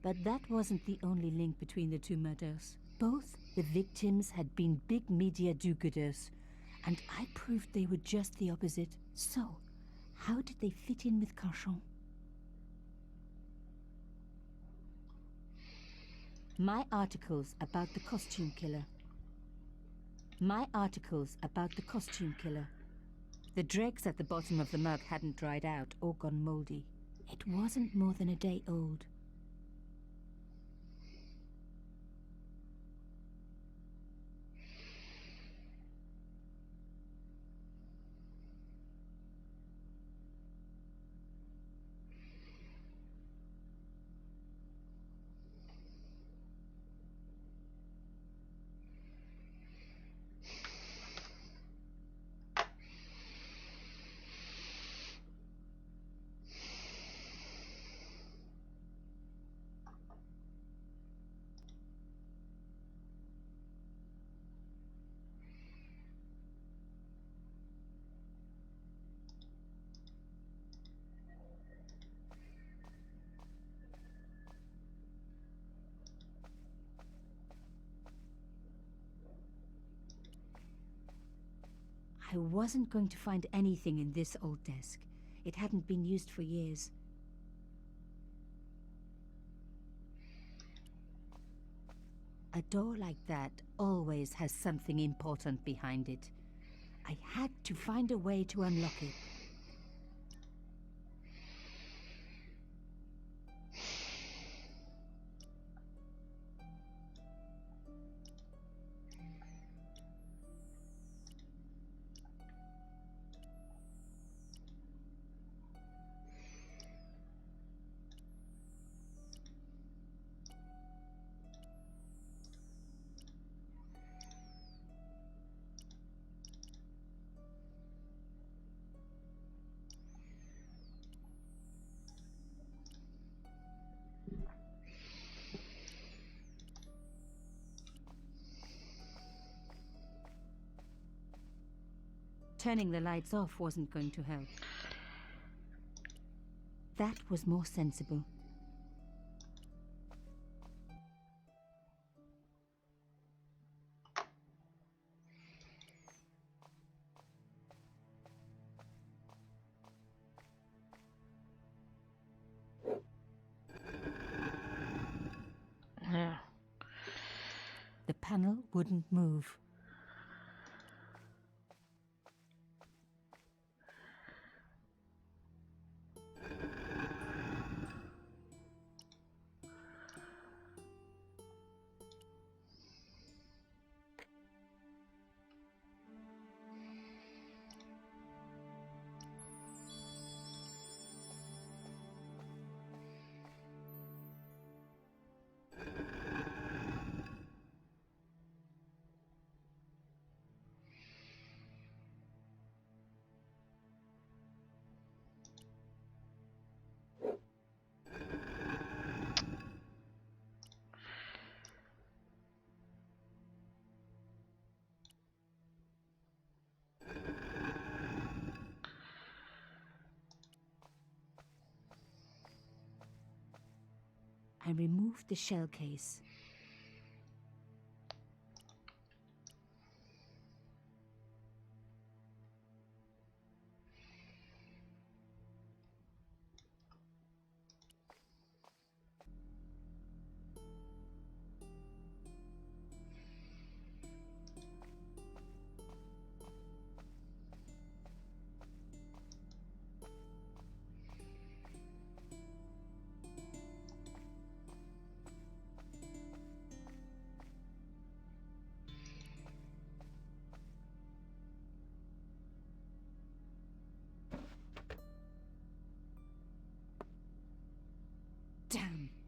But that wasn't the only link between the 2 murders. Both the victims had been big media do-gooders, and I proved they were just the opposite. So, how did they fit in with Canchon? My articles about the costume killer. The dregs at the bottom of the mug hadn't dried out or gone moldy. It wasn't more than a day old. I wasn't going to find anything in this old desk. It hadn't been used for years. A door like that always has something important behind it. I had to find a way to unlock it. Turning the lights off wasn't going to help. That was more sensible. Yeah. The panel wouldn't move. I removed the shell case.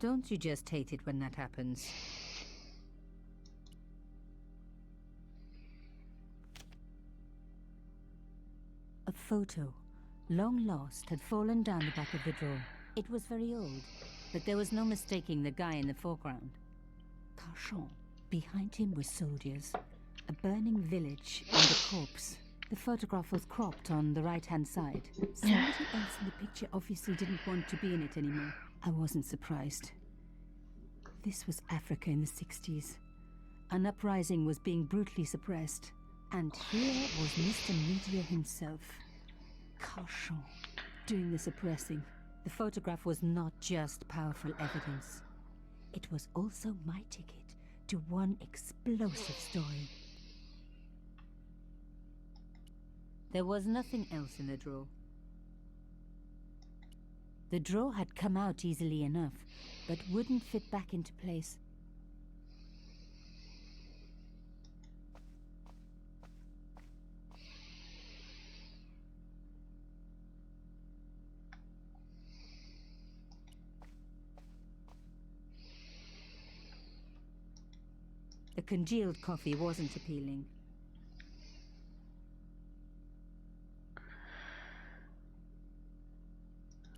Don't you just hate it when that happens? A photo, long lost, had fallen down the back of the drawer. It was very old, but there was no mistaking the guy in the foreground. Carchon. Behind him were soldiers, a burning village, and a corpse. The photograph was cropped on the right-hand side. Somebody else in the picture obviously didn't want to be in it anymore. I wasn't surprised. This was Africa in the 60s. An uprising was being brutally suppressed. And here was Mr. Media himself, Carchon, doing the suppressing. The photograph was not just powerful evidence. It was also my ticket to one explosive story. There was nothing else in the drawer. The drawer had come out easily enough, but wouldn't fit back into place. The congealed coffee wasn't appealing.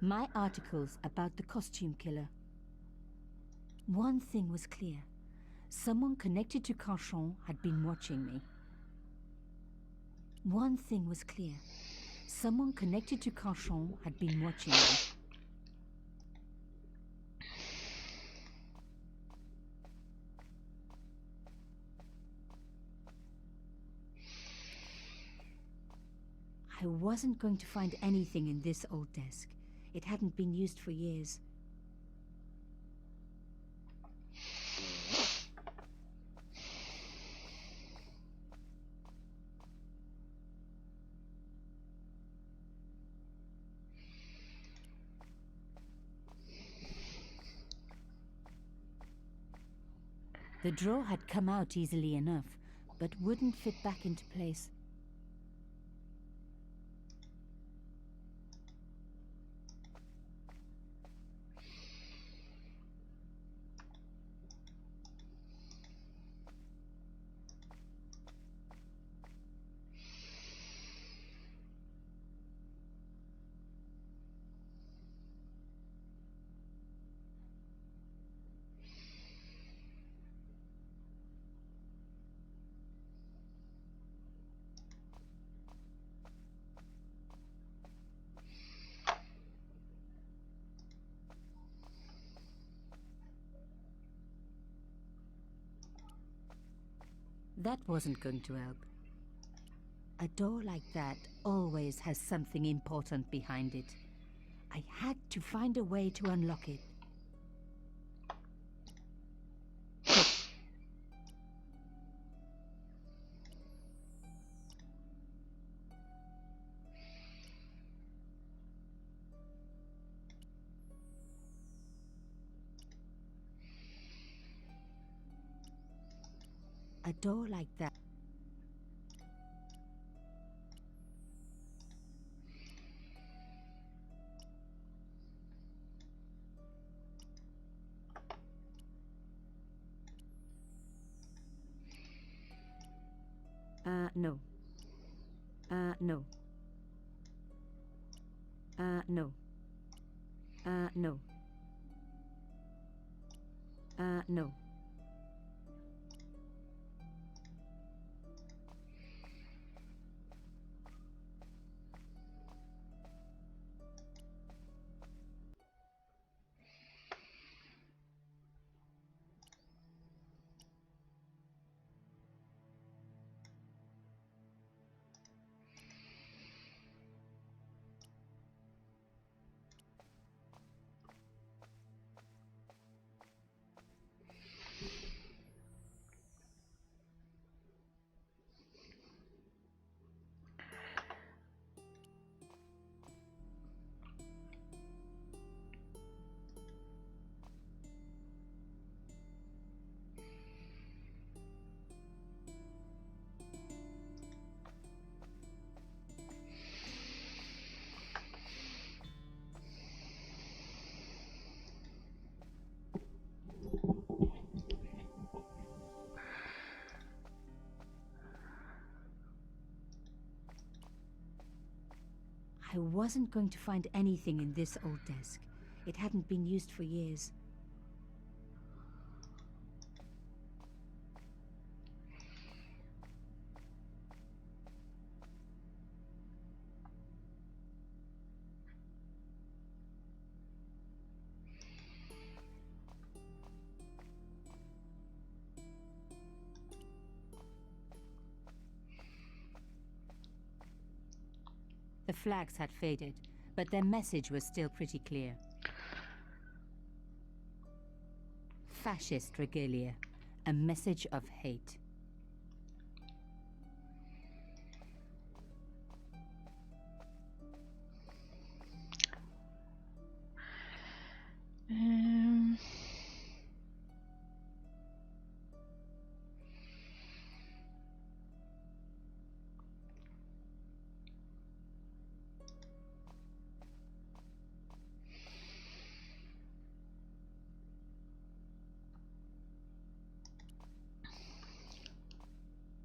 My articles about the costume killer. One thing was clear. Someone connected to Carchon had been watching me. One thing was clear. Someone connected to Carchon had been watching me. I wasn't going to find anything in this old desk. It hadn't been used for years. The drawer had come out easily enough, but wouldn't fit back into place. That wasn't going to help. A door like that always has something important behind it. I had to find a way to unlock it. A door like that. No. No. No. No. No. I wasn't going to find anything in this old desk. It hadn't been used for years. The flags had faded, but their message was still pretty clear. Fascist regalia, a message of hate. Um,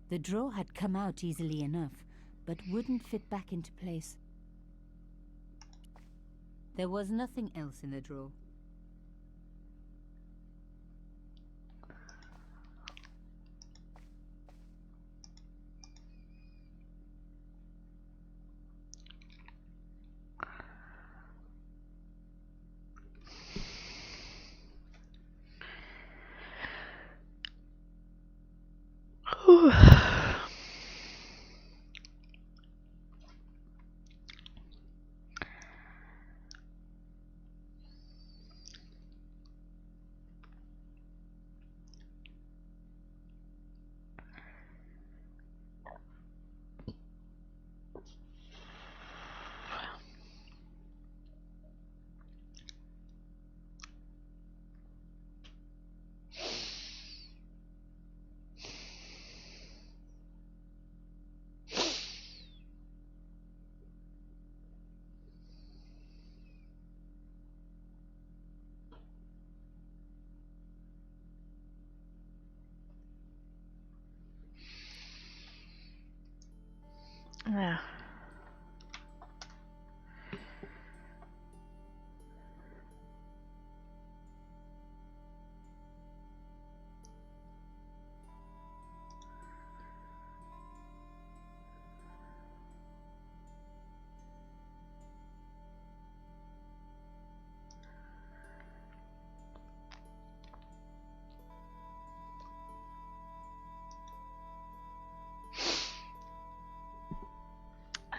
The drawer had come out easily enough, but wouldn't fit back into place. There was nothing else in the drawer. yeah.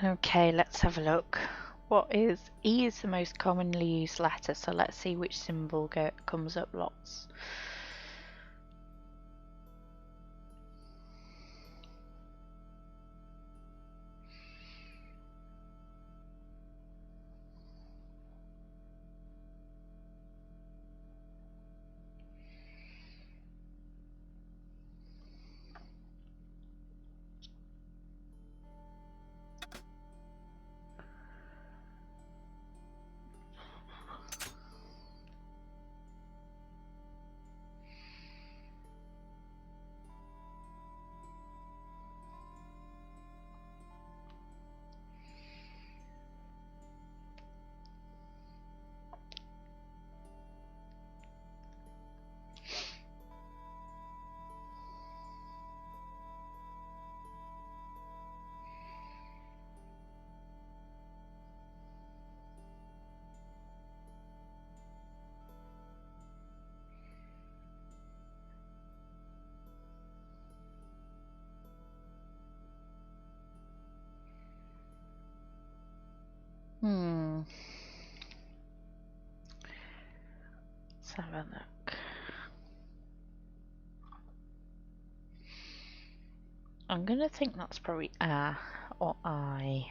Okay, let's have a look. What is E is the most commonly used letter, so let's see which symbol comes up lots. Let's have a look. I'm gonna think that's probably A or I.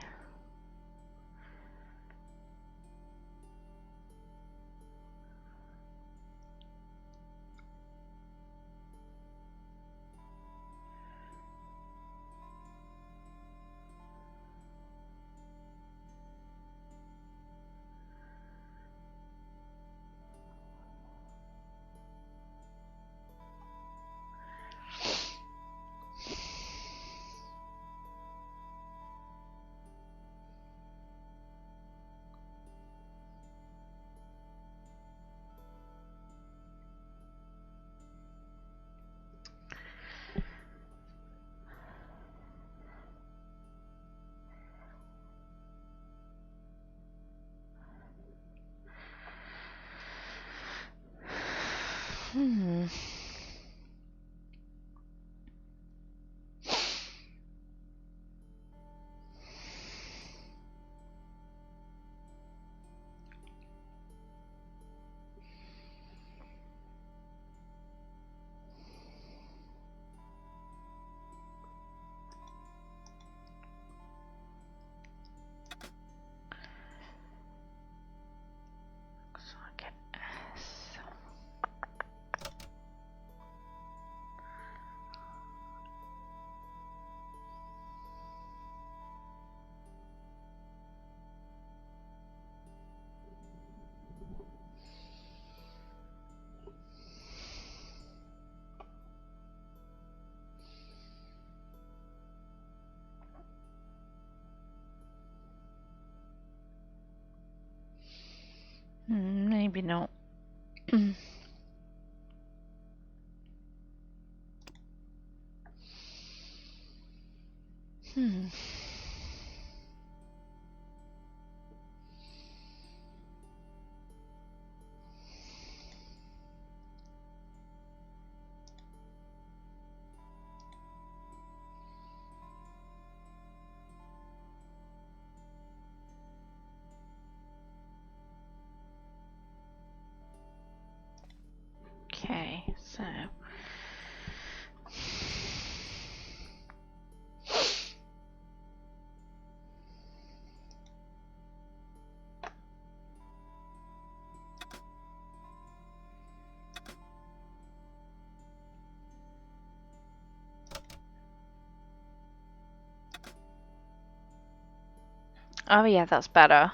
Maybe not. Hmm. Okay, so oh yeah, that's better.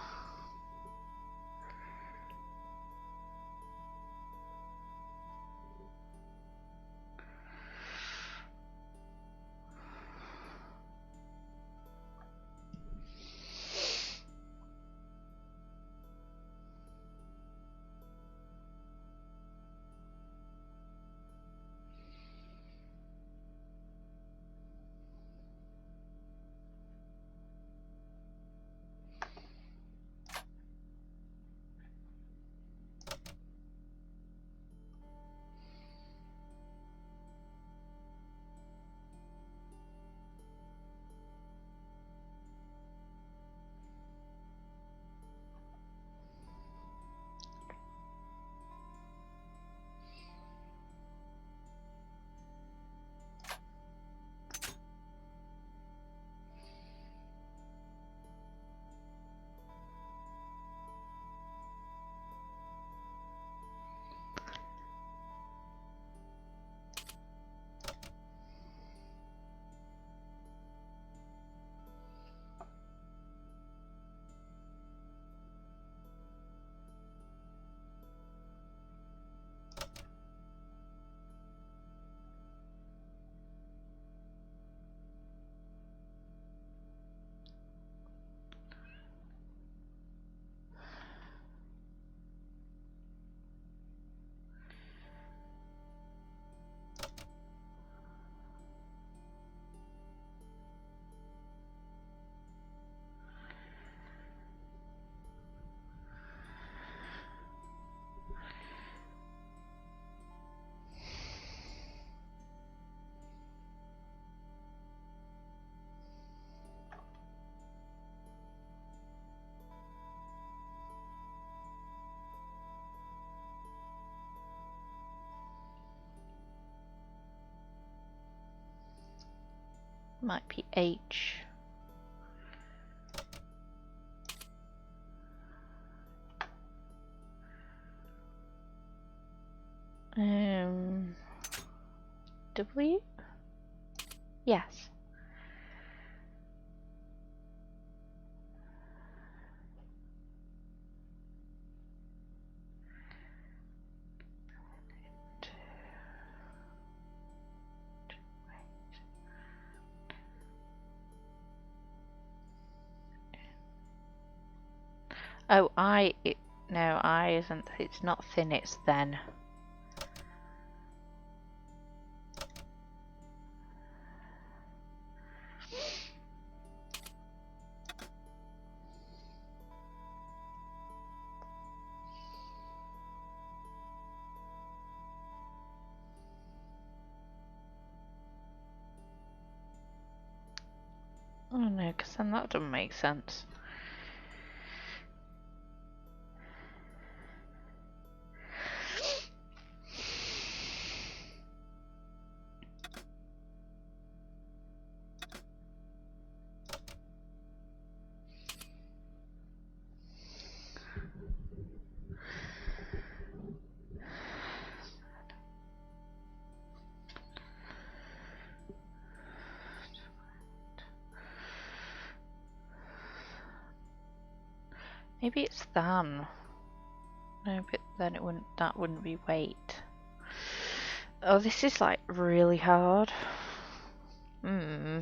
Might be H. W? Yes. Oh, no, I isn't. It's not thin, it's then. Oh no, because then that doesn't make sense. Maybe it's than. No, but then that wouldn't be weight. Oh, this is like really hard. Hmm.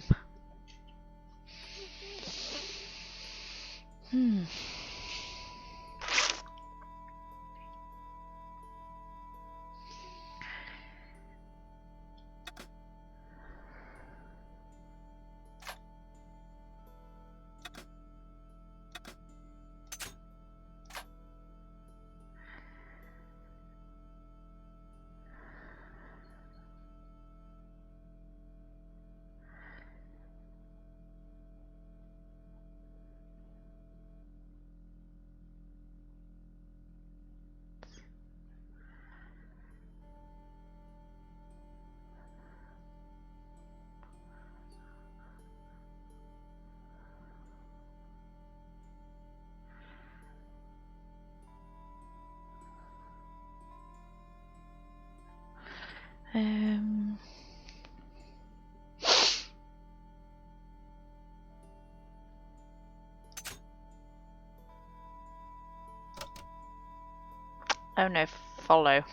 Oh no, follow.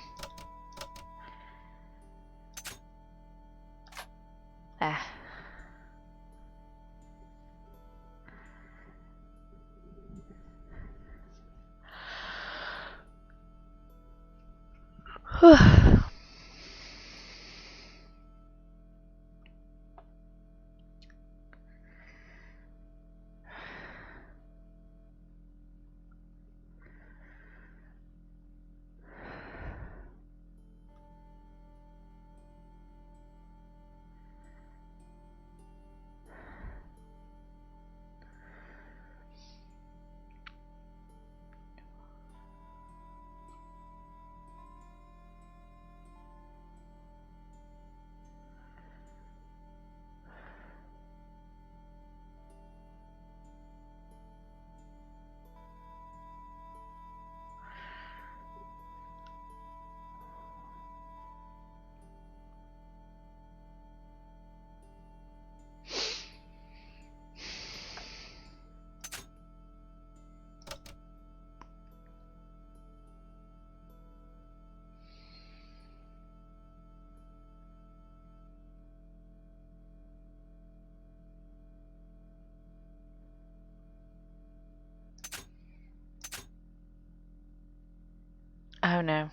There. Oh no.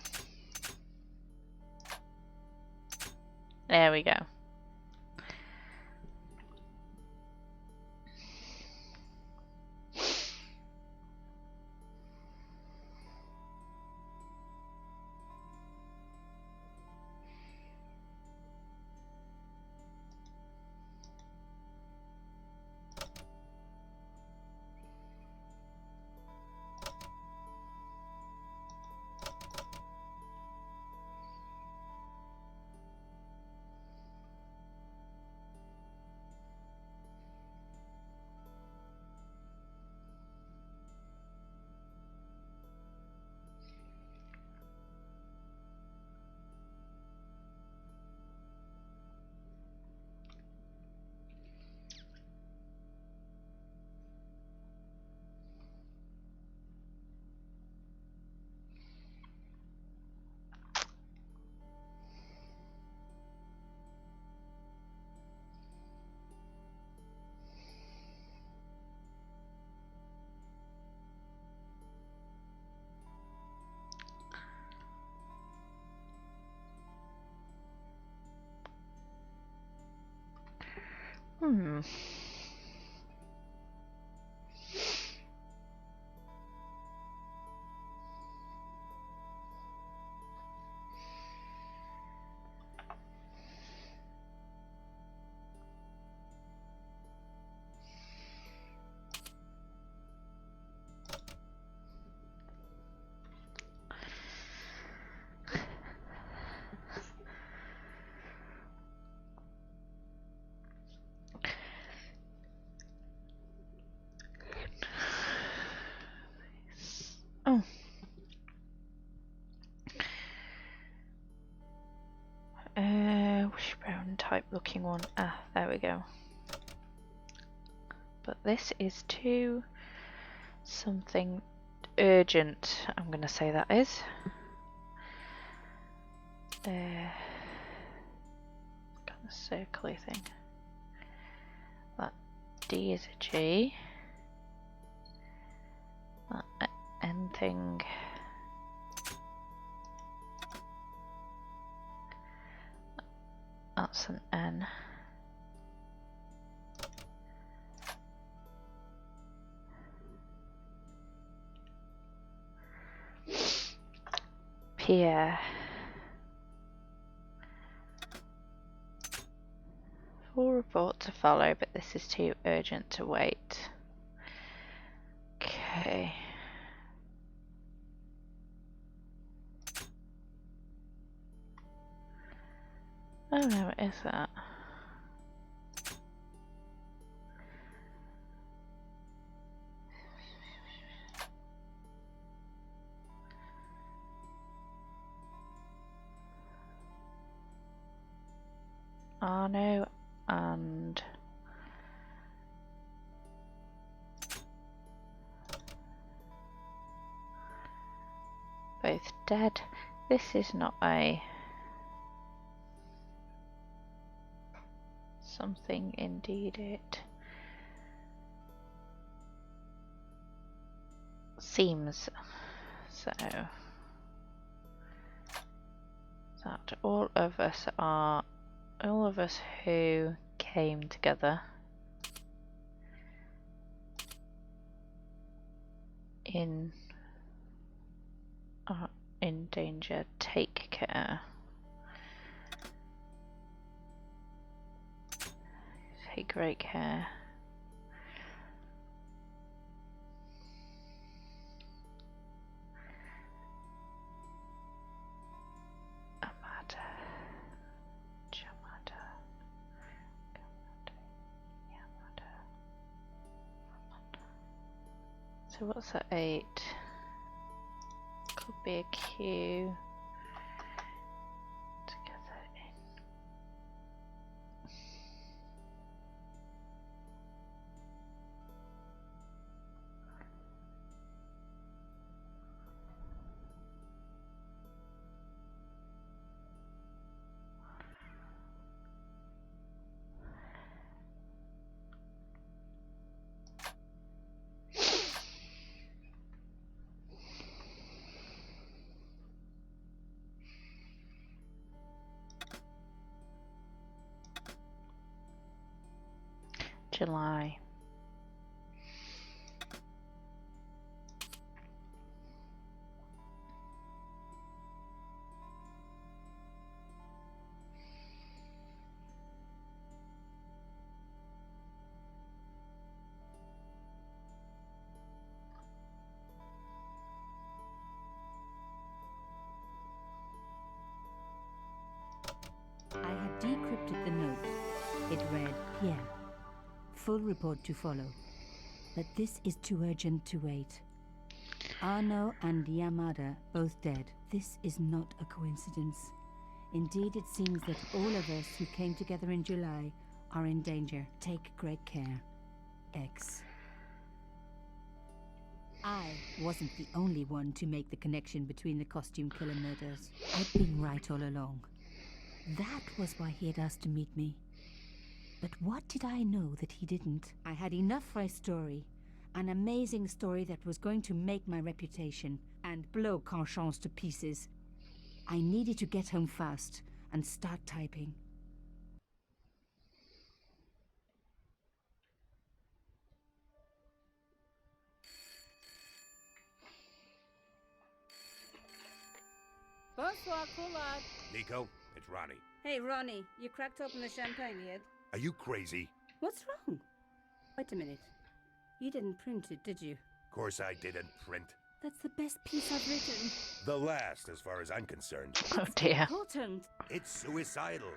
There we go. Hmm. Oh. Wishbone type looking one. Ah, there we go. But this is too something urgent, I'm gonna say that is. Kind of circly thing. That D is a G. That N thing. That's an N. Pierre. Full report to follow, but this is too urgent to wait. Okay. Oh no, what is that? Arno and both dead. This is not a... something, indeed it seems. So that all of us who came together are in danger. Take care. Take great care. Amada. Jamada. Yamada. So what's that 8? Could be a Q. Together in. July. I had decrypted the note. It read, Pierre. Full report to follow. But this is too urgent to wait. Arno and Yamada both dead. This is not a coincidence. Indeed, it seems that all of us who came together in July are in danger. Take great care. X. I wasn't the only one to make the connection between the costume killer murders. I'd been right all along. That was why he had asked to meet me. But what did I know that he didn't? I had enough for a story. An amazing story that was going to make my reputation and blow Conscience to pieces. I needed to get home fast and start typing. Bonsoir, Collard. Nico, it's Ronnie. Hey, Ronnie, you cracked open the champagne yet? Are you crazy? What's wrong? Wait a minute. You didn't print it, did you? Of course I didn't print. That's the best piece I've written. The last, as far as I'm concerned. Oh dear. Important. It's suicidal.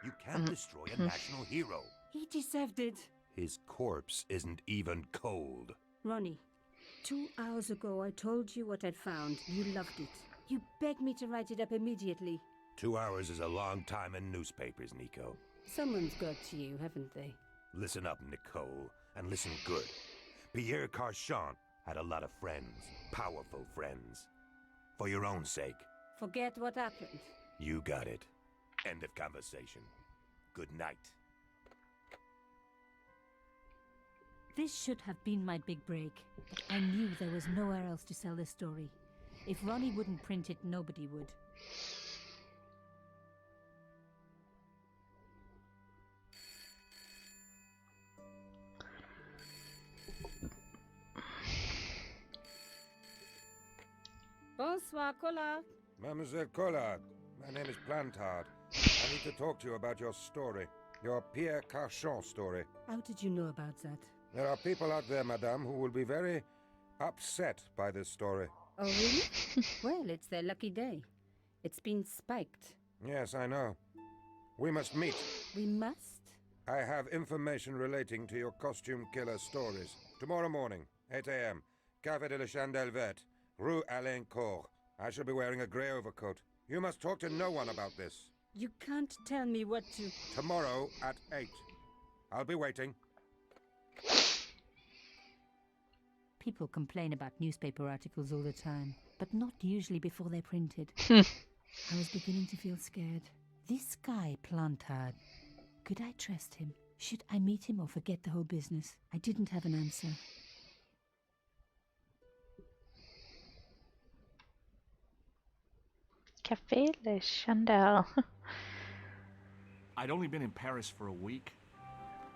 You can't destroy a national hero. He deserved it. His corpse isn't even cold. Ronnie, 2 hours ago I told you what I'd found. You loved it. You begged me to write it up immediately. 2 hours is a long time in newspapers, Nico. Someone's got to you, haven't they? Listen up, Nicole, and listen good. Pierre Carchon had a lot of friends, powerful friends. For your own sake. Forget what happened. You got it. End of conversation. Good night. This should have been my big break, but I knew there was nowhere else to sell this story. If Ronnie wouldn't print it, nobody would. Bonsoir, Collard. Mademoiselle Collard, my name is Plantard. I need to talk to you about your story. Your Pierre Carchon story. How did you know about that? There are people out there, madame, who will be very upset by this story. Oh, really? Well, it's their lucky day. It's been spiked. Yes, I know. We must meet. We must? I have information relating to your costume killer stories. Tomorrow morning, 8 a.m., Café de la Chandelle Verte, Rue Alain Court. I shall be wearing a grey overcoat. You must talk to no one about this. You can't tell me what to... Tomorrow at 8. I'll be waiting. People complain about newspaper articles all the time, but not usually before they're printed. I was beginning to feel scared. This guy, Plantard, could I trust him? Should I meet him or forget the whole business? I didn't have an answer. Café Le Chandelle. I'd only been in Paris for a week,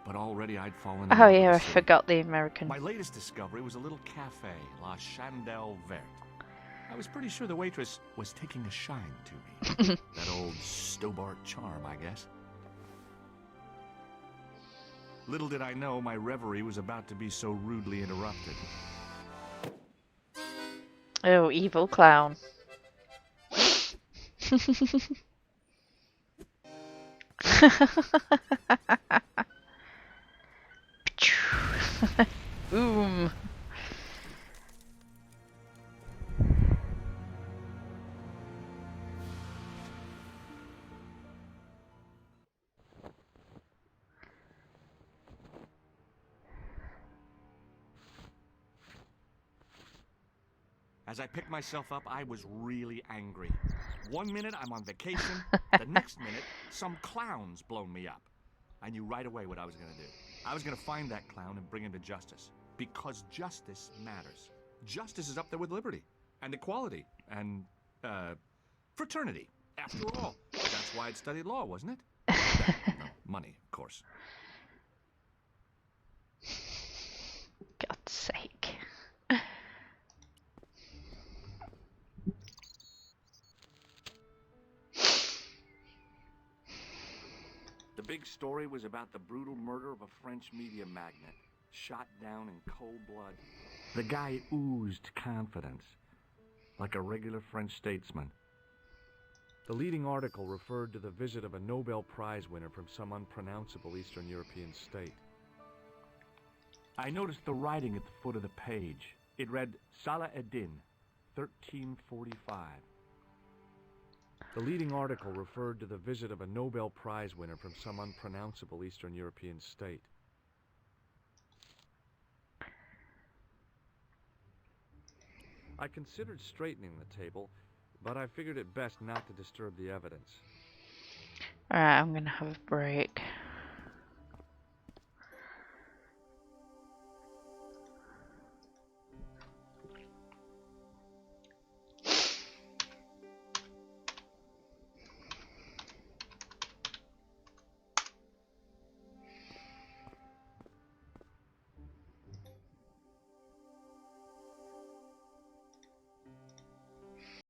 but already I'd fallen in Oh love yeah, I with the city. forgot the American. My latest discovery was a little cafe, La Chandelle Verte. I was pretty sure the waitress was taking a shine to me. That old Stobart charm, I guess. Little did I know my reverie was about to be so rudely interrupted. Oh, evil clown. Boom. As I picked myself up, I was really angry. One minute I'm on vacation, the next minute some clown's blown me up. I knew right away what I was going to do. I was going to find that clown and bring him to justice. Because justice matters. Justice is up there with liberty, and equality, and, fraternity. After all, that's why I'd studied law, wasn't it? No, money, of course. God's sake. The big story was about the brutal murder of a French media magnate, shot down in cold blood. The guy oozed confidence, like a regular French statesman. The leading article referred to the visit of a Nobel Prize winner from some unpronounceable Eastern European state. I noticed the writing at the foot of the page. It read, Salah Eddin, 1345. The leading article referred to the visit of a Nobel Prize winner from some unpronounceable Eastern European state. I considered straightening the table, but I figured it best not to disturb the evidence. Alright, I'm gonna have a break.